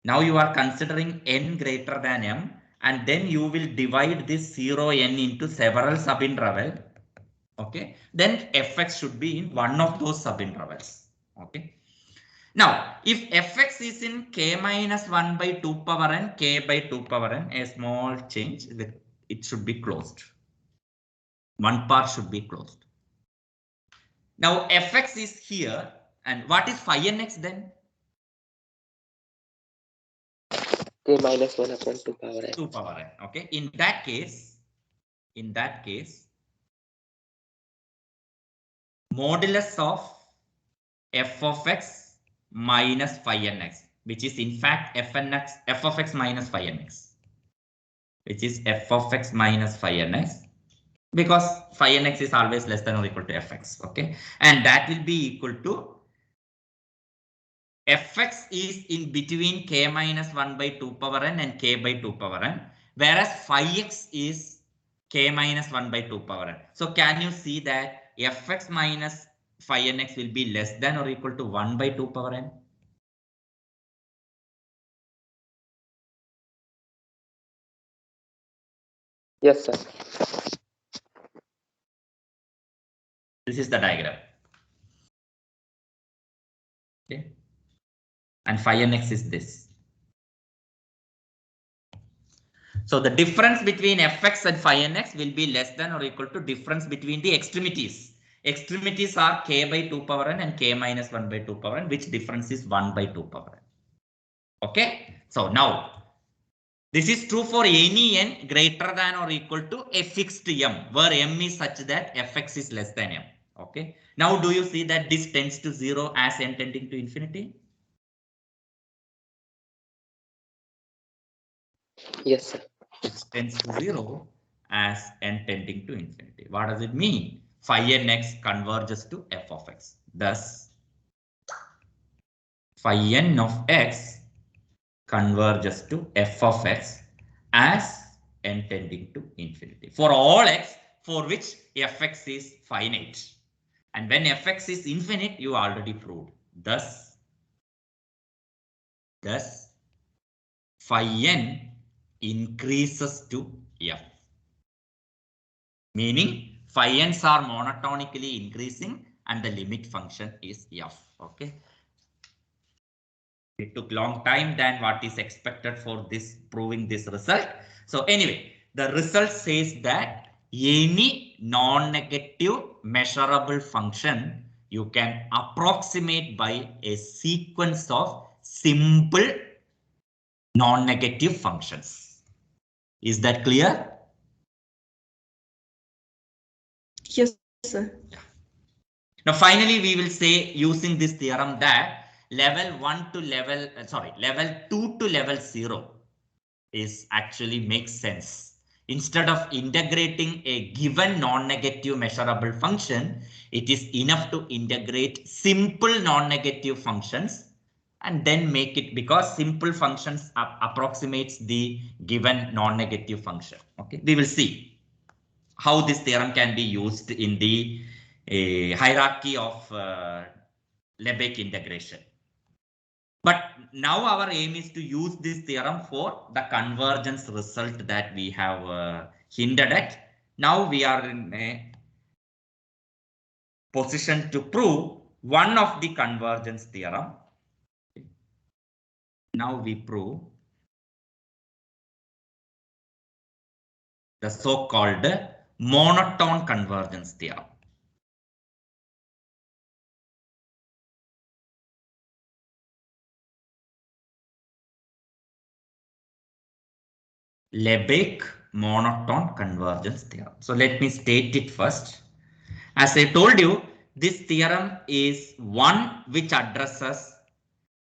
Now you are considering n greater than m, and then you will divide this 0 n into several subintervals. Okay, then fx should be in one of those subintervals. Okay. Now, if fx is in k minus 1 by 2 power n, k by 2 power n, a small change, it should be closed. One part should be closed. Now, fx is here, and what is phi nx then? K minus 1 upon 2 power n. 2 power n. Okay. In that case, modulus of f of x minus phi nx, which is in fact f of x minus phi nx, which is f of x minus phi nx, because phi nx is always less than or equal to fx. Okay, and that will be equal to fx is in between k minus 1 by 2 power n and k by 2 power n, whereas phi x is k minus 1 by 2 power n. So can you see that fx minus phi nx will be less than or equal to 1 by 2 power n? Yes, sir. This is the diagram. Okay. And phi nx is this. So the difference between fx and phi nx will be less than or equal to difference between the extremities. Extremities are k by 2 power n and k minus 1 by 2 power n, which difference is 1 by 2 power n. Okay. So now this is true for any n greater than or equal to a fixed m, where m is such that fx is less than m. Okay. Now do you see that this tends to 0 as n tending to infinity? Yes, sir. It tends to 0 as n tending to infinity. What does it mean? Phi nx converges to f of x. Thus, phi n of x converges to f of x as n tending to infinity. For all x for which fx is finite. And when fx is infinite, you already proved. Thus, phi n increases to f. Meaning phi n's are monotonically increasing and the limit function is f. Okay. It took long time than what is expected for this proving this result. So anyway, the result says that any non-negative measurable function you can approximate by a sequence of simple non-negative functions. Is that clear? Yes, sir. Now, finally, we will say using this theorem that level 1 to level, level 2 to level 0 is actually makes sense. Instead of integrating a given non-negative measurable function, it is enough to integrate simple non-negative functions and then make it, because simple functions approximates the given non-negative function. Okay, we will see how this theorem can be used in the hierarchy of Lebesgue integration. But now our aim is to use this theorem for the convergence result that we have hinted at. Now we are in a position to prove one of the convergence theorem. Now we prove the so-called monotone convergence theorem. Lebesgue monotone convergence theorem. So let me state it first. As I told you, this theorem is one which addresses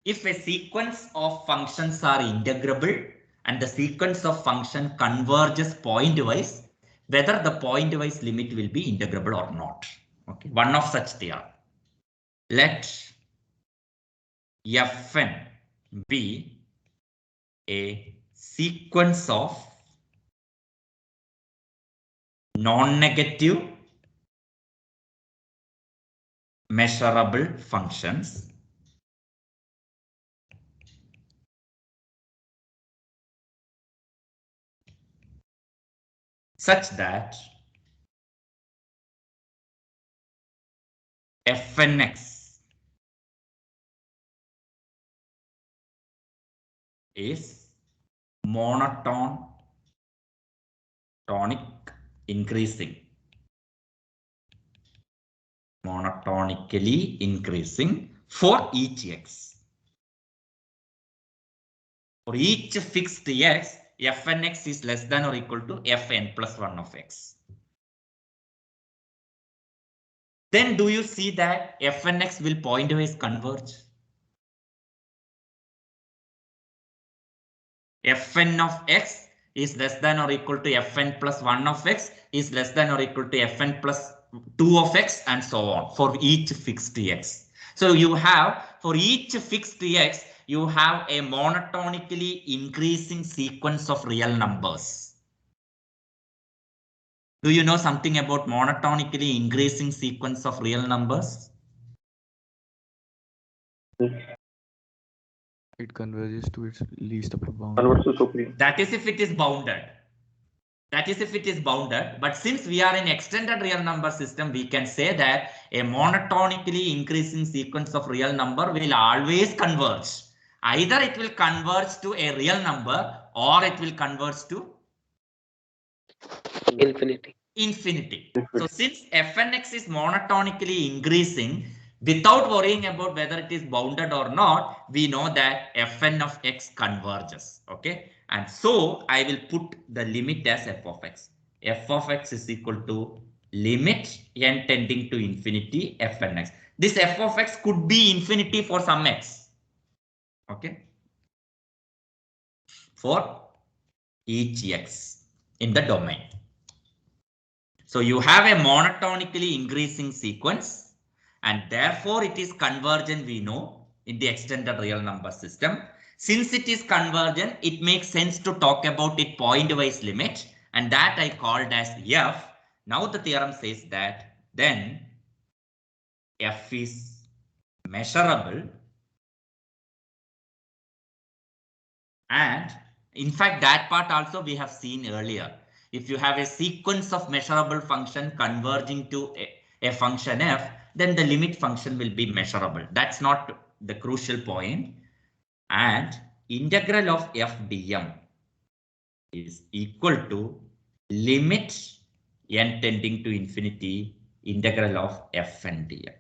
if a sequence of functions are integrable and the sequence of function converges pointwise, whether the pointwise limit will be integrable or not. Okay, one of such theorem. Let Fn be a sequence of non-negative measurable functions such that Fnx is monotonic increasing. Monotonically increasing for each x. For each fixed x, fnx is less than or equal to fn plus 1 of x. Then do you see that fnx will pointwise converge? Fn of x is less than or equal to fn plus 1 of x is less than or equal to fn plus 2 of x and so on for each fixed x. So you have for each fixed x, you have a monotonically increasing sequence of real numbers. Do you know something about monotonically increasing sequence of real numbers? It converges to its least upper bound. Converts to supreme. That is if it is bounded. That is if it is bounded, but since we are in extended real number system, we can say that a monotonically increasing sequence of real number will always converge. Either it will converge to a real number or it will converge to Infinity. infinity. So since fnx is monotonically increasing, without worrying about whether it is bounded or not, we know that fn of x converges. Okay. And so I will put the limit as f of x. F of x is equal to limit n tending to infinity fnx. This f of x could be infinity for some x. Okay. For each x in the domain. So you have a monotonically increasing sequence and therefore it is convergent, we know, in the extended real number system. Since it is convergent, it makes sense to talk about it pointwise limit and that I called as f. Now the theorem says that then f is measurable and in fact that part also we have seen earlier. If you have a sequence of measurable function converging to a function f, then the limit function will be measurable. That's not the crucial point. And integral of f dm is equal to limit n tending to infinity integral of f and dm.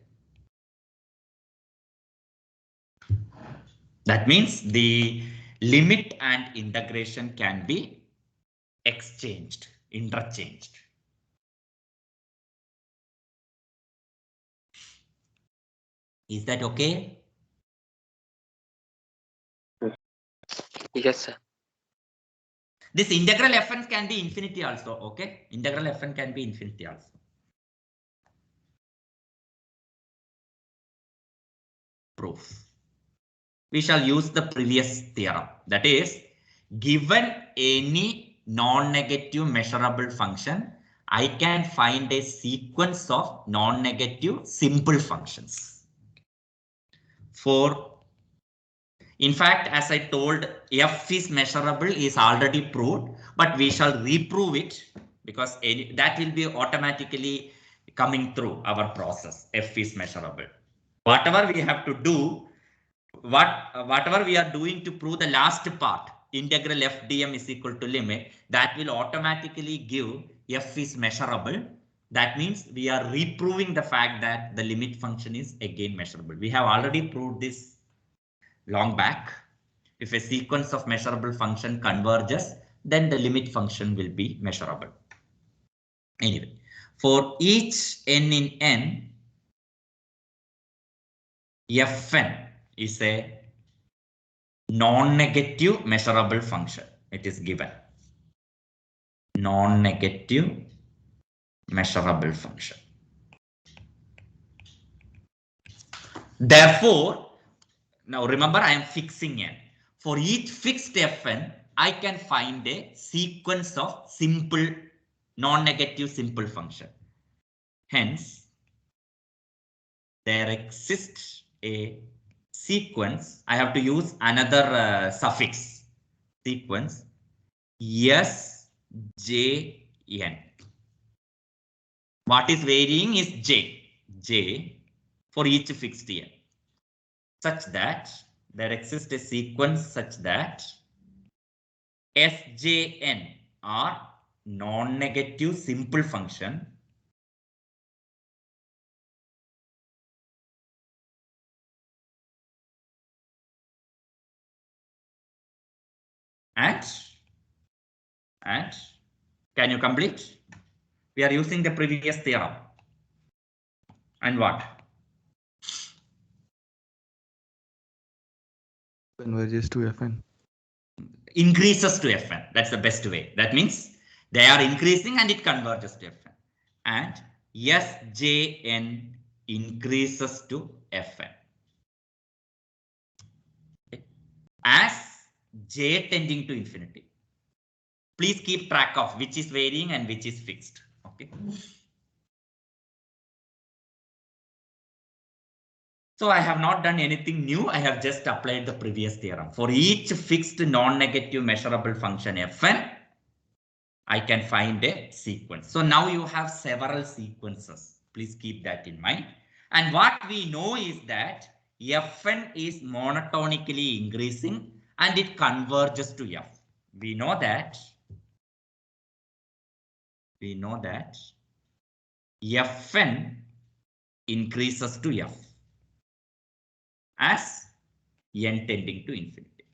That means the limit and integration can be exchanged, interchanged. Is that okay? Yes, sir. This integral fn can be infinity also, okay? Integral fn can be infinity also. Proof. We shall use the previous theorem. That is, given any non-negative measurable function, I can find a sequence of non-negative simple functions. In fact, as I told, f is measurable is already proved, but we shall reprove it because that will be automatically coming through our process. F is measurable. Whatever we have to do, whatever we are doing to prove the last part, integral f dm is equal to limit, that will automatically give f is measurable. That means we are reproving the fact that the limit function is again measurable. We have already proved this long back. If a sequence of measurable function converges, then the limit function will be measurable. Anyway, for each n in n, fn is a non-negative measurable function. It is given. Non-negative measurable function. Therefore, now remember I am fixing n. For each fixed fn, I can find a sequence of simple non-negative simple function. Hence, there exists a sequence. I have to use another suffix sequence s, j, n. What is varying is j for each fixed n, such that there exists a sequence such that Sjn are non-negative simple function and can you complete? We are using the previous theorem. And what? Converges to Fn. Increases to Fn. That's the best way. That means they are increasing and it converges to Fn. And Sjn increases to Fn. Okay. As j tending to infinity. Please keep track of which is varying and which is fixed. Okay. So I have not done anything new. I have just applied the previous theorem. For each fixed non-negative measurable function Fn, I can find a sequence. So now you have several sequences. Please keep that in mind. And what we know is that Fn is monotonically increasing and it converges to F. We know that Fn increases to F as n tending to infinity.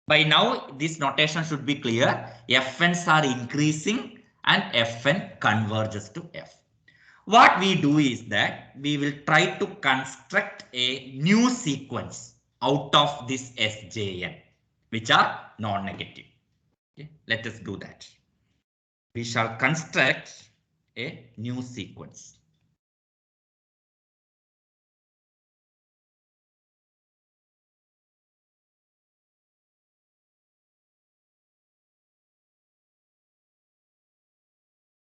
By now, this notation should be clear. Fn's are increasing and Fn converges to F. What we do is that we will try to construct a new sequence out of this Sjn, which are non-negative. Okay, let us do that. We shall construct a new sequence.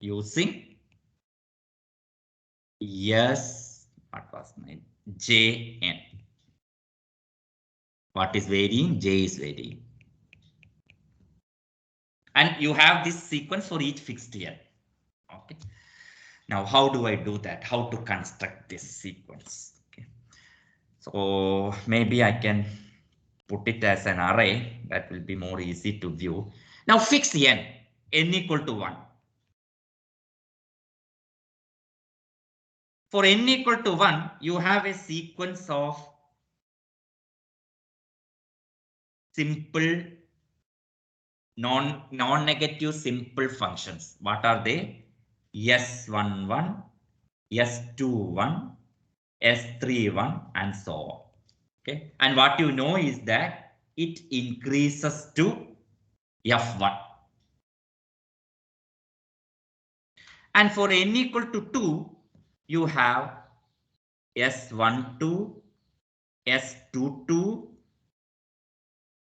Using what was my Jn. What is varying? J is varying. And you have this sequence for each fixed n. Okay. Now, how do I do that? How to construct this sequence? Okay. So maybe I can put it as an array. That will be more easy to view. Now fix n equal to 1. For n equal to 1, you have a sequence of simple non-negative simple functions. What are they? S11, S21, S31, and so on. Okay. And what you know is that it increases to F1. And for n equal to 2, you have S12, S22,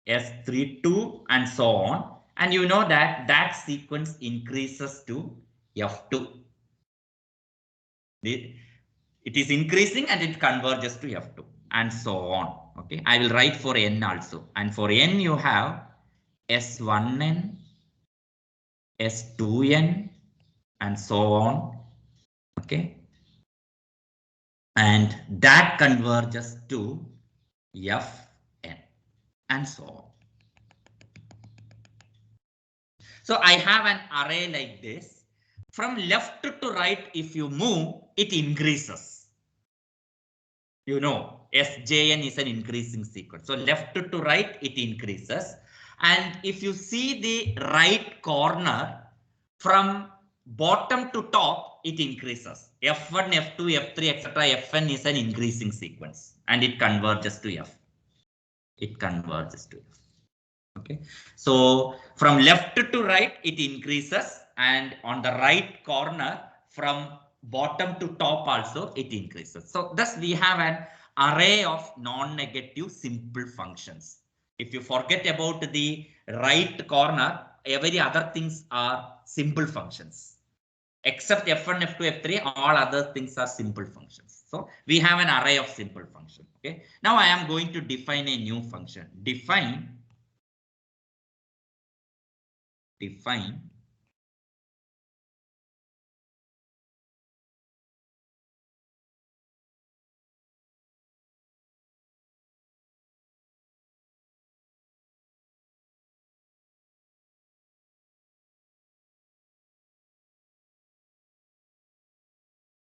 S32, and so on. And you know that that sequence increases to F2. It is increasing and it converges to F2 and so on. Okay, I will write for n also. And for n, you have S1n, S2n, and so on. Okay, and that converges to Fn and so on. So I have an array like this. From left to right, if you move, it increases. You know, Sjn is an increasing sequence. So left to right, it increases. And if you see the right corner, from bottom to top, it increases. F1, F2, F3, etc. Fn is an increasing sequence and it converges to F. It converges to F. Okay. So from left to right, it increases, and on the right corner, from bottom to top also, it increases. So thus we have an array of non-negative simple functions. If you forget about the right corner, every other things are simple functions. Except F1, F2, F3, all other things are simple functions. So we have an array of simple functions. Okay. Now I am going to define a new function. Define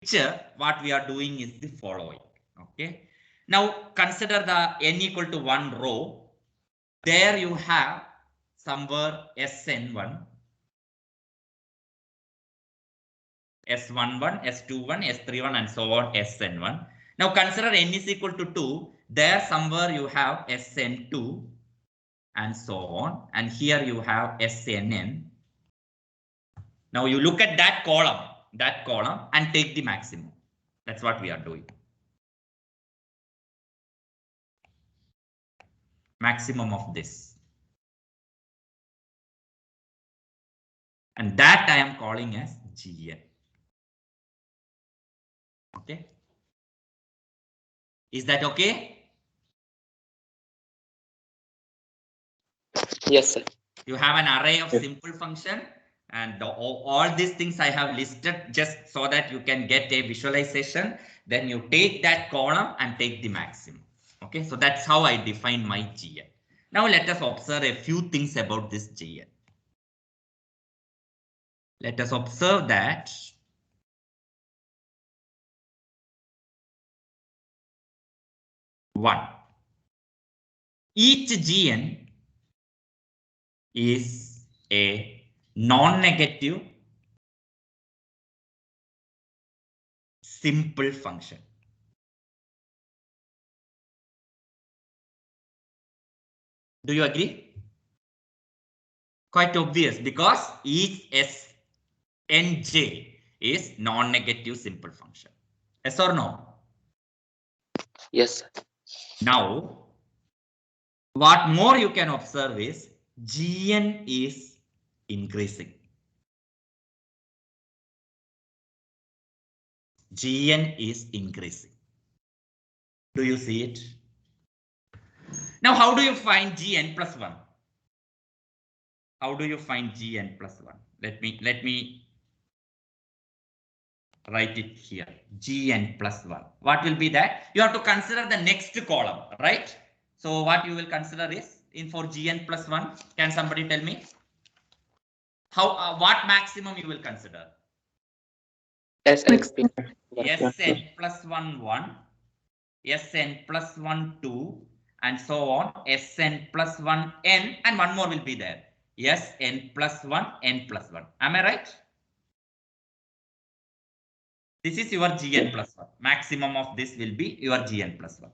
picture, what we are doing is the following. Okay. Now consider the n equal to 1 row. There you have somewhere Sn1, S11, S21, S31, and so on, Sn1. Now consider n is equal to 2. There somewhere you have Sn2 and so on. And here you have Snn. Now you look at that column and take the maximum. That's what we are doing. Maximum of this. And that I am calling as Gn. Okay. Is that okay? Yes, sir. You have an array of simple function, and all these things I have listed just so that you can get a visualization. Then you take that column and take the maximum. Okay, so that's how I define my Gn. Now let us observe a few things about this Gn. Let us observe that one, each Gn is a non-negative simple function. Do you agree? Quite obvious, because each Nj is non-negative simple function. Yes or no? Yes, sir. Now, what more you can observe is Gn is increasing. Gn is increasing. Do you see it? Now, how do you find Gn plus 1? How do you find Gn plus 1? Let me write it here. Gn plus 1. What will be that? You have to consider the next column, right? So what you will consider is for Gn plus 1. Can somebody tell me? How what maximum you will consider? Sn Sn plus 1 1, Sn plus 1 2, and so on. Sn plus 1 n, and one more will be there. Sn plus 1 n plus 1. Am I right? This is your Gn plus 1. Maximum of this will be your Gn plus 1.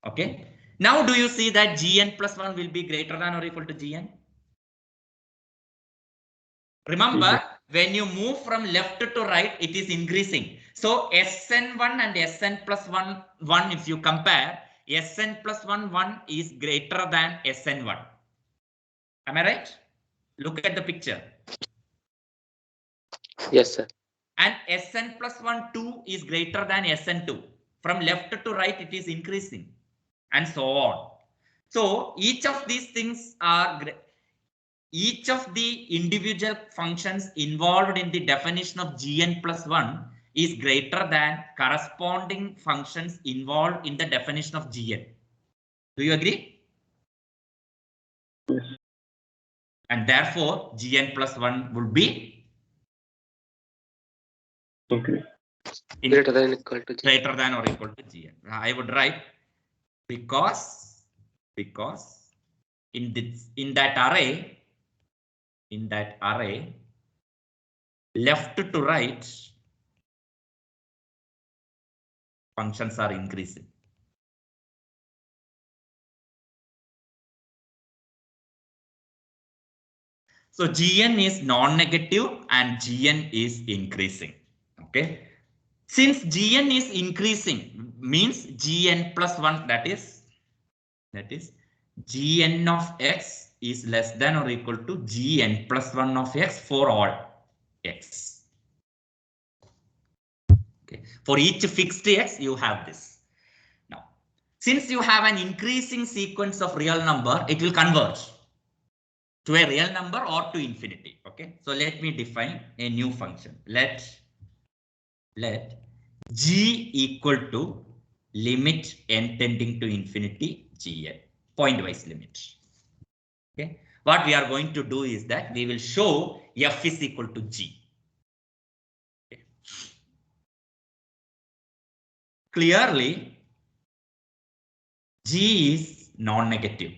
Okay. Now do you see that Gn plus 1 will be greater than or equal to Gn? Remember, when you move from left to right, it is increasing. So Sn1 and Sn plus 1, if you compare, Sn plus 1 is greater than Sn1. Am I right? Look at the picture. Yes, sir. And Sn plus 2 is greater than Sn2. From left to right, it is increasing, and so on. So each of these things are each of the individual functions involved in the definition of Gn plus 1 is greater than corresponding functions involved in the definition of Gn. Do you agree? Yes. And therefore, Gn plus 1 would be Greater than or equal to G. greater than or equal to Gn. I would write because in that array, left to right, functions are increasing. So Gn is non-negative and Gn is increasing. Okay. Since Gn is increasing, means Gn plus 1, that is Gn of x is less than or equal to Gn plus 1 of x for all x. Okay. For each fixed x, you have this. Now, since you have an increasing sequence of real number, it will converge to a real number or to infinity. Okay. So let me define a new function. Let g equal to limit n tending to infinity gn, pointwise limit. Okay. What we are going to do is that we will show F is equal to G. Clearly, G is non-negative.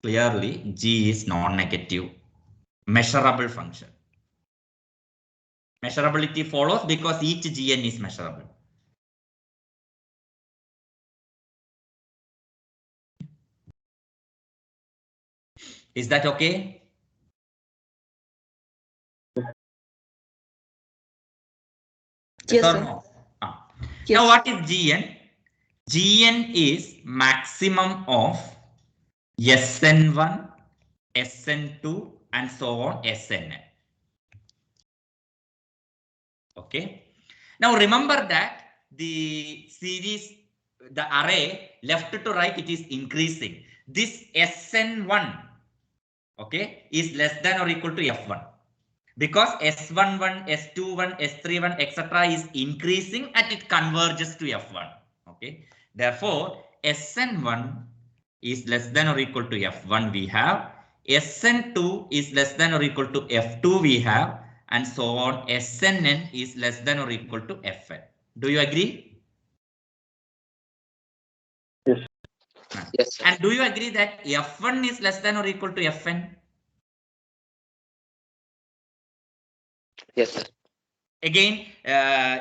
Clearly, G is non-negative, measurable function. Measurability follows because each Gn is measurable. Is that okay? Yes Yes, or sir. no? Ah. Yes. Now, what is Gn? Gn is maximum of Sn1, Sn2, and so on Sn. Okay. Now remember that the series, the array left to right, it is increasing. This Sn1, okay, is less than or equal to F1. Because S11, S21, S31, etc. is increasing and it converges to F1. Okay. Therefore, Sn1 is less than or equal to F1 we have. Sn2 is less than or equal to F2 we have. And so on. Sn is less than or equal to Fn. Do you agree? Yes, sir. And do you agree that F1 is less than or equal to Fn? Yes, sir. Again,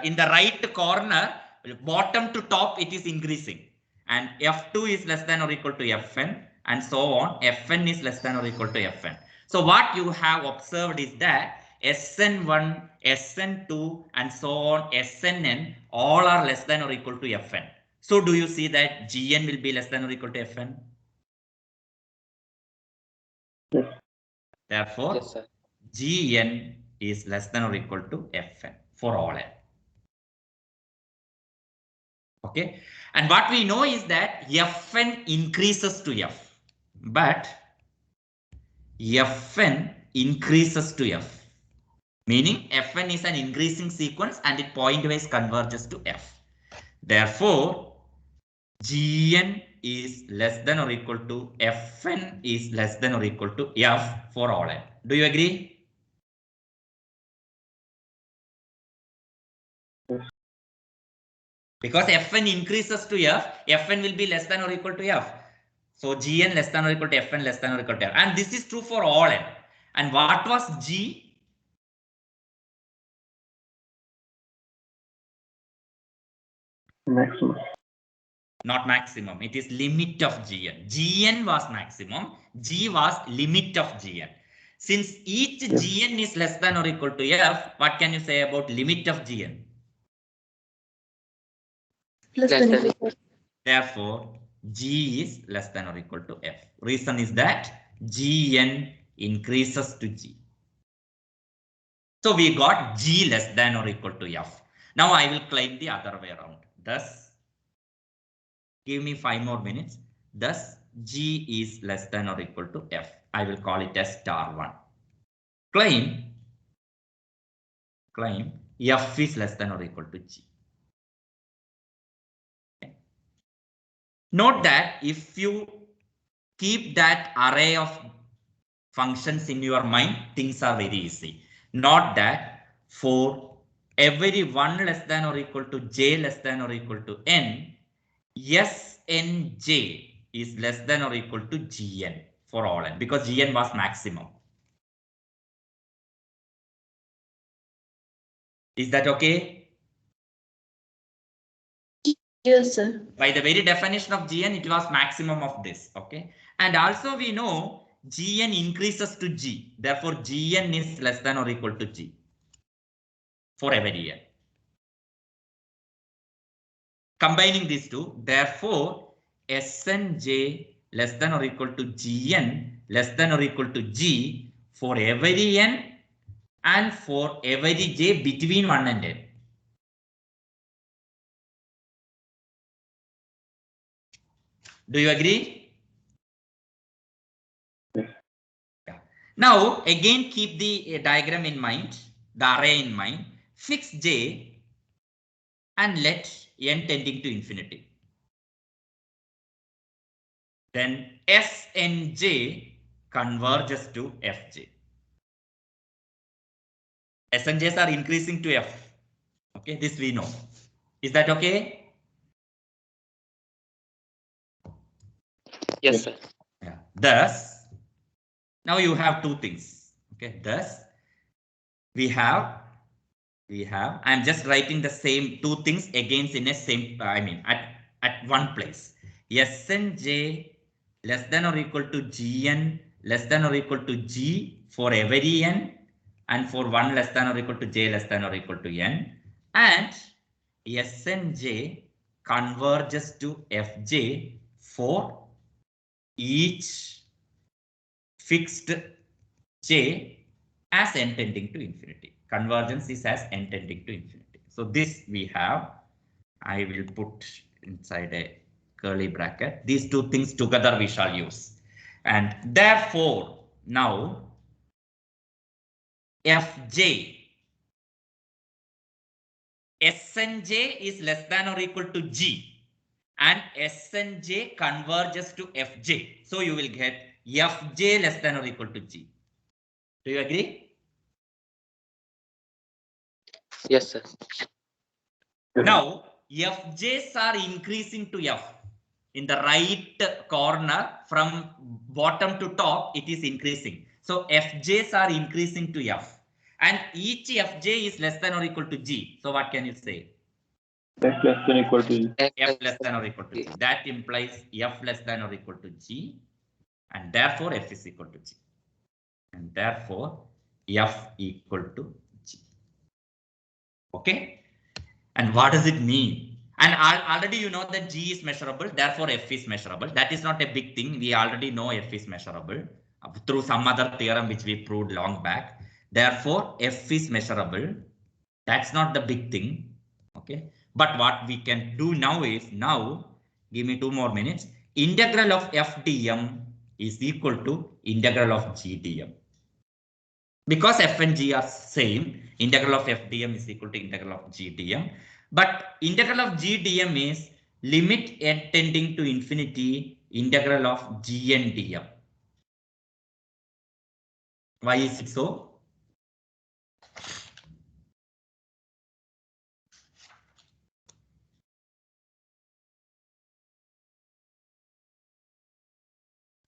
in the right corner, bottom to top, it is increasing. And F2 is less than or equal to Fn, and so on. Fn is less than or equal to Fn. So what you have observed is that Sn1, Sn2, and so on, Sn all are less than or equal to Fn. So do you see that Gn will be less than or equal to Fn? Yes. Therefore, Yes, sir. Gn is less than or equal to Fn for all n. Okay, and what we know is that Fn increases to F, but Fn increases to F, meaning Fn is an increasing sequence and it pointwise converges to F. Therefore, Gn is less than or equal to Fn is less than or equal to F for all n. Do you agree? Because Fn increases to F, Fn will be less than or equal to F. So Gn less than or equal to Fn less than or equal to F. And this is true for all n. And what was G? Maximum. Not maximum. It is limit of Gn. Gn was maximum. G was limit of Gn. Since each Gn is less than or equal to F, what can you say about limit of Gn? Less Less than than equal to. Therefore, G is less than or equal to F. Reason is that Gn increases to G. So we got G less than or equal to F. Now I will claim the other way around. Thus, give me 5 more minutes. Thus, G is less than or equal to F. I will call it as star 1. Claim F is less than or equal to G. Okay. Note that if you keep that array of functions in your mind, things are very easy. Note that for every 1 less than or equal to j less than or equal to n, Snj is less than or equal to Gn for all n because Gn was maximum. Is that okay? Yes, sir. By the very definition of Gn, it was maximum of this. Okay. And also we know Gn increases to G. Therefore, Gn is less than or equal to G for every n. Combining these two, therefore, Snj less than or equal to Gn less than or equal to G for every n and for every j between 1 and n. Do you agree? Yes. Yeah. Now, again, keep the diagram in mind, the array in mind, fix j and let n tending to infinity. then S and J converges to Fj. S and J's are increasing to F. Okay, this we know. Is that okay? Yes, sir. Yeah. Thus, now you have two things. Okay, thus I'm just writing the same two things against in a same, I mean, at one place. S and J less than or equal to Gn less than or equal to G for every n, and for 1 less than or equal to J less than or equal to n, and S and J converges to Fj for each fixed J as n tending to infinity. Convergence is as n tending to infinity. So this we have, I will put inside a curly bracket. These two things together we shall use. And therefore, now Fj, S and J is less than or equal to G, and S and J converges to Fj. So you will get Fj less than or equal to G. Do you agree? Yes, sir. Now, Fj's are increasing to F. In the right corner from bottom to top, it is increasing. So Fj's are increasing to F. And each Fj is less than or equal to G. So what can you say? F less than equal to E. F less than or equal to G. That implies F less than or equal to G. And therefore F is equal to G. And therefore F equal to G. Okay. And what does it mean? And already you know that G is measurable, therefore F is measurable. That is not a big thing. We already know F is measurable through some other theorem which we proved long back. Therefore, F is measurable. That's not the big thing. Okay. But what we can do now is, now, give me 2 more minutes. Integral of F dm is equal to integral of G dm. Because F and G are same, integral of F dm is equal to integral of G dm. But integral of G dm is limit n tending to infinity integral of Gn dm. Why is it so?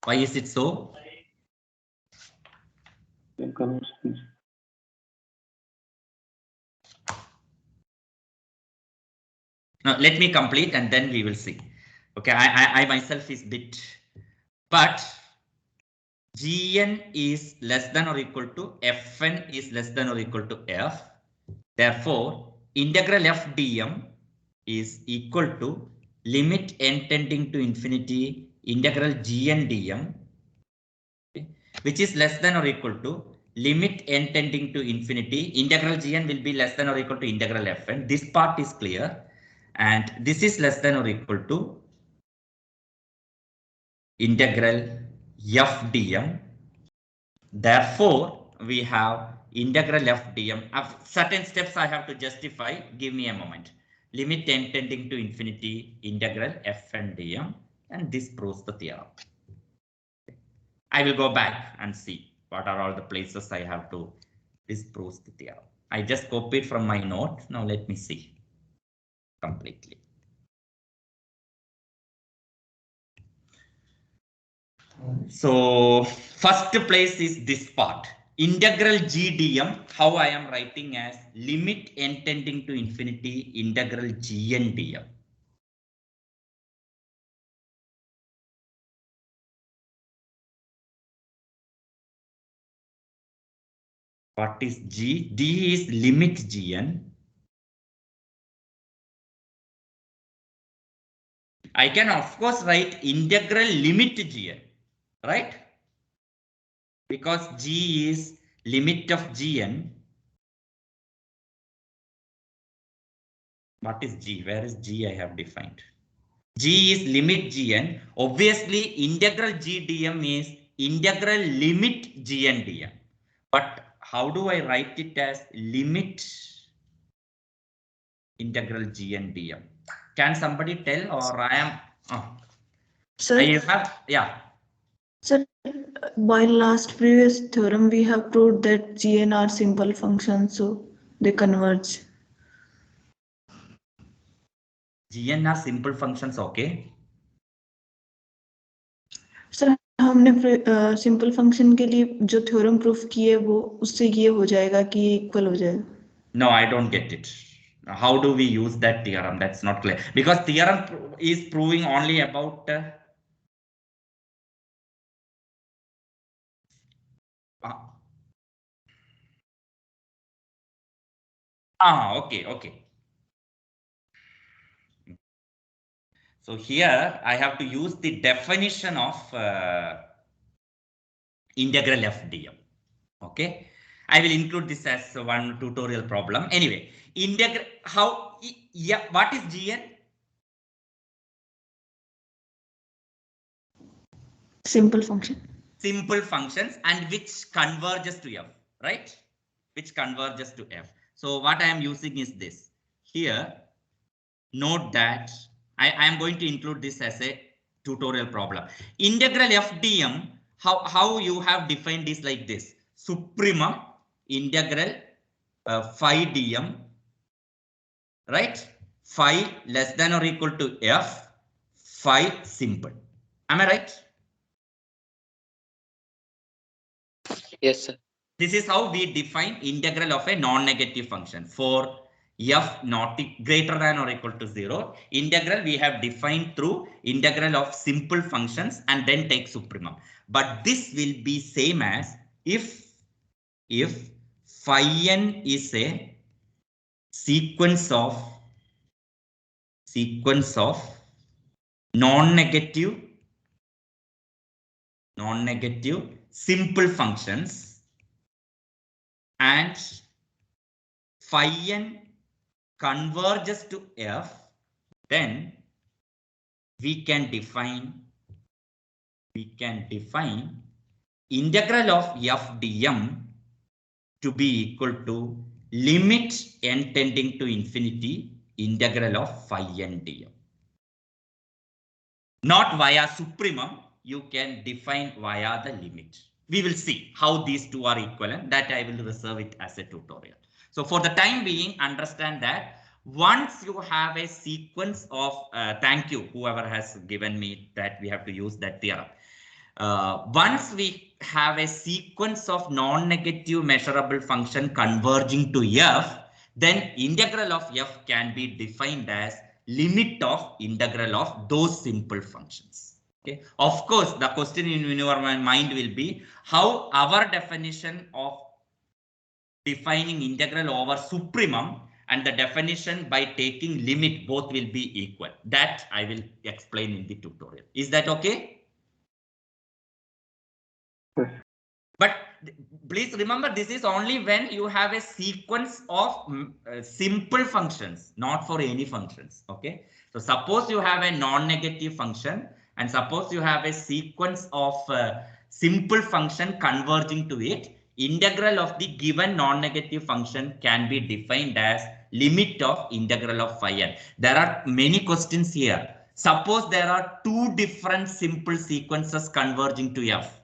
Why is it so? Now let me complete and then we will see. Okay, I myself is bit, but Gn is less than or equal to Fn is less than or equal to F. Therefore, integral F dm is equal to limit n tending to infinity integral Gn dm, okay, which is less than or equal to limit n tending to infinity integral Gn will be less than or equal to integral Fn. This part is clear, and this is less than or equal to integral F dm. Therefore, we have integral F dm. Certain steps I have to justify. Give me a moment. Limit n tending to infinity integral f and dm, and this proves the theorem. I will go back and see what are all the places I have to disprove the theorem. I just copied from my note. Now let me see completely. So first place is this part. Integral G dm, how I am writing as limit n tending to infinity integral Gn dm. What is G? D is limit Gn. I can of course write integral limit Gn, right? Because G is limit of Gn. What is G? Where is G I have defined? G is limit Gn. Obviously, integral G dm is integral limit Gn dm. But how do I write it as limit integral Gn dm? Can somebody tell, or I am? Sir, I have, yeah. sir, while last previous theorem we have proved that Gn are simple functions, so they converge. Gn are simple functions, okay. Sir हमने simple function के लिए जो theorem proof किए वो उससे ये हो जाएगा कि ये इक्वल हो जाएगा. No, I don't get it. How do we use that theorem? That's not clear. Because theorem is proving only about okay. So here I have to use the definition of integral f dm. Okay. I will include this as one tutorial problem. Anyway, integral, how, yeah, what is Gn? Simple function. Simple functions and which converges to f, right? Which converges to f. So what I am using is this. Here, note that I am going to include this as a tutorial problem. Integral f dm, how you have defined this like this. Supremum integral phi dm, right? Phi less than or equal to f, phi simple. Am I right? Yes, sir. This is how we define integral of a non-negative function. For f not greater than or equal to 0, integral we have defined through integral of simple functions and then take supremum. But this will be same as if phi n is a sequence of non-negative simple functions and phi n converges to f, then we can define integral of f dm to be equal to limit n tending to infinity integral of phi n dm. Not via supremum, you can define via the limit. We will see how these two are equivalent. That I will reserve it as a tutorial. So for the time being, understand that once you have a sequence of, thank you, whoever has given me that we have to use that theorem. Once we have a sequence of non-negative measurable function converging to f, then integral of f can be defined as limit of integral of those simple functions. Okay. Of course, the question in your mind will be how our definition of defining integral over supremum and the definition by taking limit both will be equal. That I will explain in the tutorial. Is that okay? But please remember, this is only when you have a sequence of simple functions, not for any functions. Okay. So suppose you have a non-negative function and suppose you have a sequence of simple function converging to it. Integral of the given non-negative function can be defined as limit of integral of phi n. There are many questions here. Suppose there are two different simple sequences converging to f.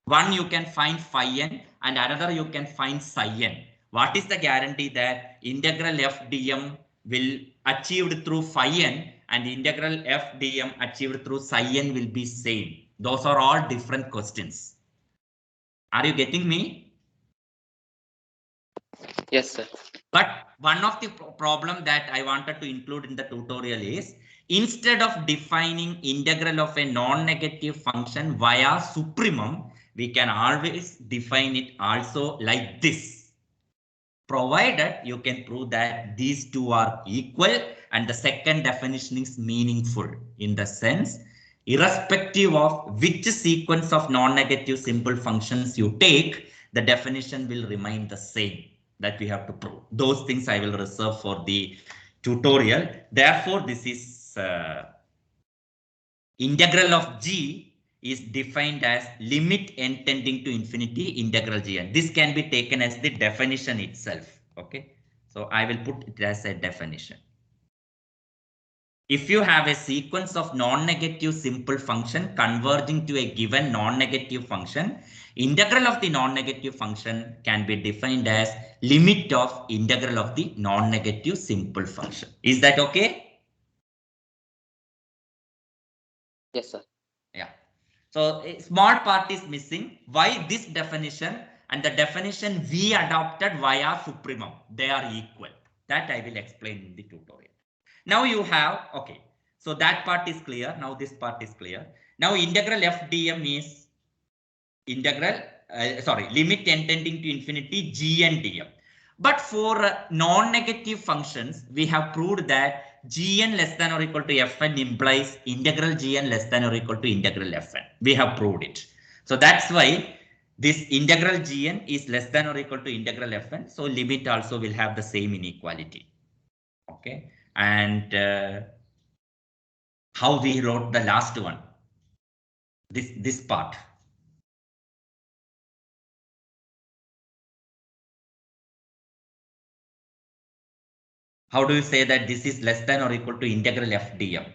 One you can find phi n and another you can find psi n. What is the guarantee that integral f dm will achieved through phi n and integral f dm achieved through psi n will be same? Those are all different questions. Are you getting me? Yes, sir. But one of the problem that I wanted to include in the tutorial is instead of defining integral of a non-negative function via supremum, we can always define it also like this, provided you can prove that these two are equal and the second definition is meaningful in the sense, irrespective of which sequence of non-negative simple functions you take, the definition will remain the same. That we have to prove. Those things I will reserve for the tutorial. Therefore, this is integral of g is defined as limit n tending to infinity integral gn. This can be taken as the definition itself. Okay. So I will put it as a definition. If you have a sequence of non-negative simple function converging to a given non-negative function, integral of the non-negative function can be defined as limit of integral of the non-negative simple function. Is that okay? Yes, sir. Yeah. So a small part is missing. Why this definition and the definition we adopted via supremum? They are equal. That I will explain in the tutorial. Now you have, okay. So that part is clear. Now this part is clear. Now integral f dm is integral, limit n tending to infinity gn dm. But for non-negative functions, we have proved that gn less than or equal to fn implies integral gn less than or equal to integral fn. We have proved it. So that's why this integral gn is less than or equal to integral fn. So limit also will have the same inequality. Okay. And how we wrote the last one, this part. How do you say that this is less than or equal to integral f dm?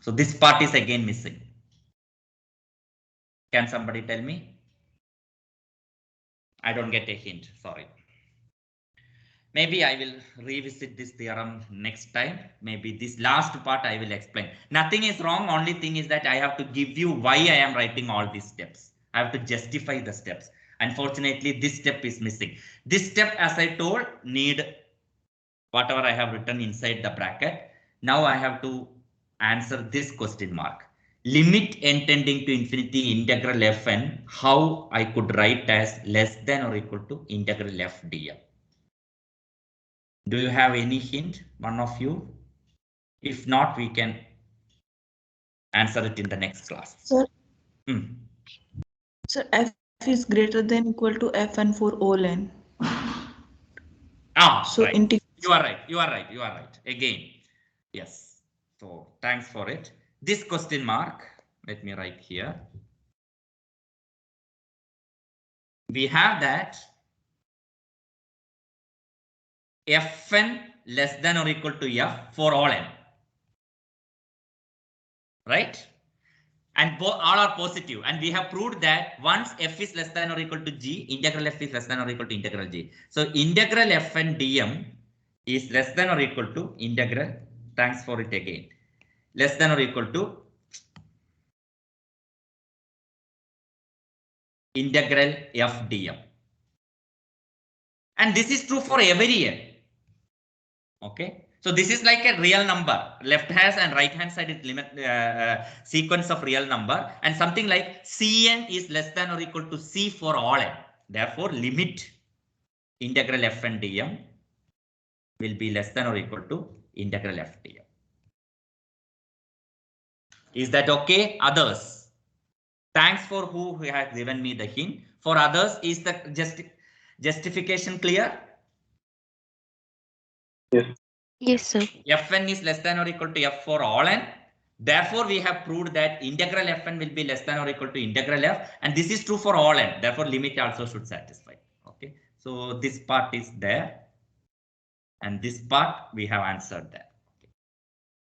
So this part is again missing. Can somebody tell me? I don't get a hint, sorry. Maybe I will revisit this theorem next time. Maybe this last part I will explain. Nothing is wrong. Only thing is that I have to give you why I am writing all these steps. I have to justify the steps. Unfortunately, this step is missing. This step, as I told, need whatever I have written inside the bracket. Now I have to answer this question mark. Limit n tending to infinity integral fn, how I could write as less than or equal to integral f dm. Do you have any hint, one of you? If not, we can answer it in the next class. Sir, Hmm. sir, f is greater than equal to fn for all n. So Right. You are right. You are right. You are right. Again, yes. So thanks for it. This question mark, let me write here. We have that fn less than or equal to f for all n. Right? And all are positive, and we have proved that once f is less than or equal to g, integral f is less than or equal to integral g. So integral fn dm is less than or equal to integral, thanks for it again, less than or equal to integral f dm. And this is true for every n. Okay. So this is like a real number. Left hand and right hand side is limit sequence of real number, and something like Cn is less than or equal to C for all n. Therefore, limit integral fn dm will be less than or equal to integral f dm. Is that okay? Others? Thanks for who has given me the hint. For others, is the justification clear? Yes. Yes, sir. Fn is less than or equal to f for all n. Therefore, we have proved that integral fn will be less than or equal to integral f, and this is true for all n. Therefore, limit also should satisfy. Okay. So this part is there, and this part we have answered that. Okay.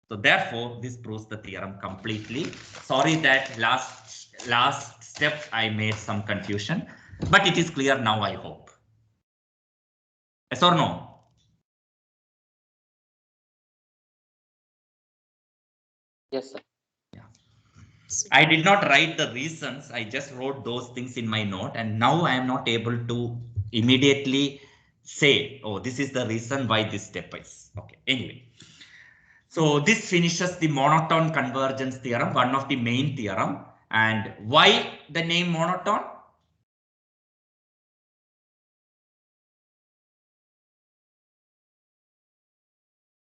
So therefore, this proves the theorem completely. Sorry that last step I made some confusion, but it is clear now, I hope. Yes or no? Yes, sir. I did not write the reasons. I just wrote those things in my note, and now I am not able to immediately say, oh, this is the reason why this step is. Okay, anyway. So this finishes the monotone convergence theorem, one of the main theorem. And why the name monotone?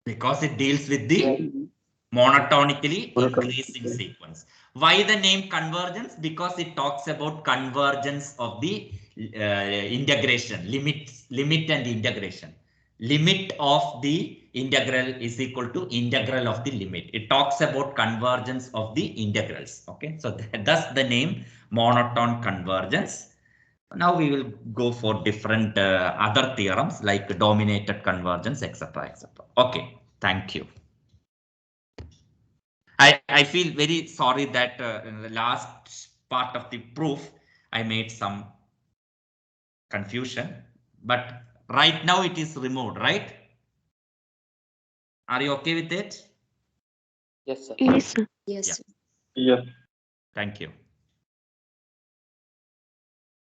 Because it deals with the monotonically increasing sequence. Why the name convergence? Because it talks about convergence of the integration, limit and integration. Limit of the integral is equal to integral of the limit. It talks about convergence of the integrals. Okay, so thus the name monotone convergence. Now we will go for different other theorems like dominated convergence, etc., etc. Okay, thank you. I feel very sorry that in the last part of the proof I made some confusion, but right now it is removed, right? Are you okay with it? Yes, sir. Yes, sir. Yes. Thank you.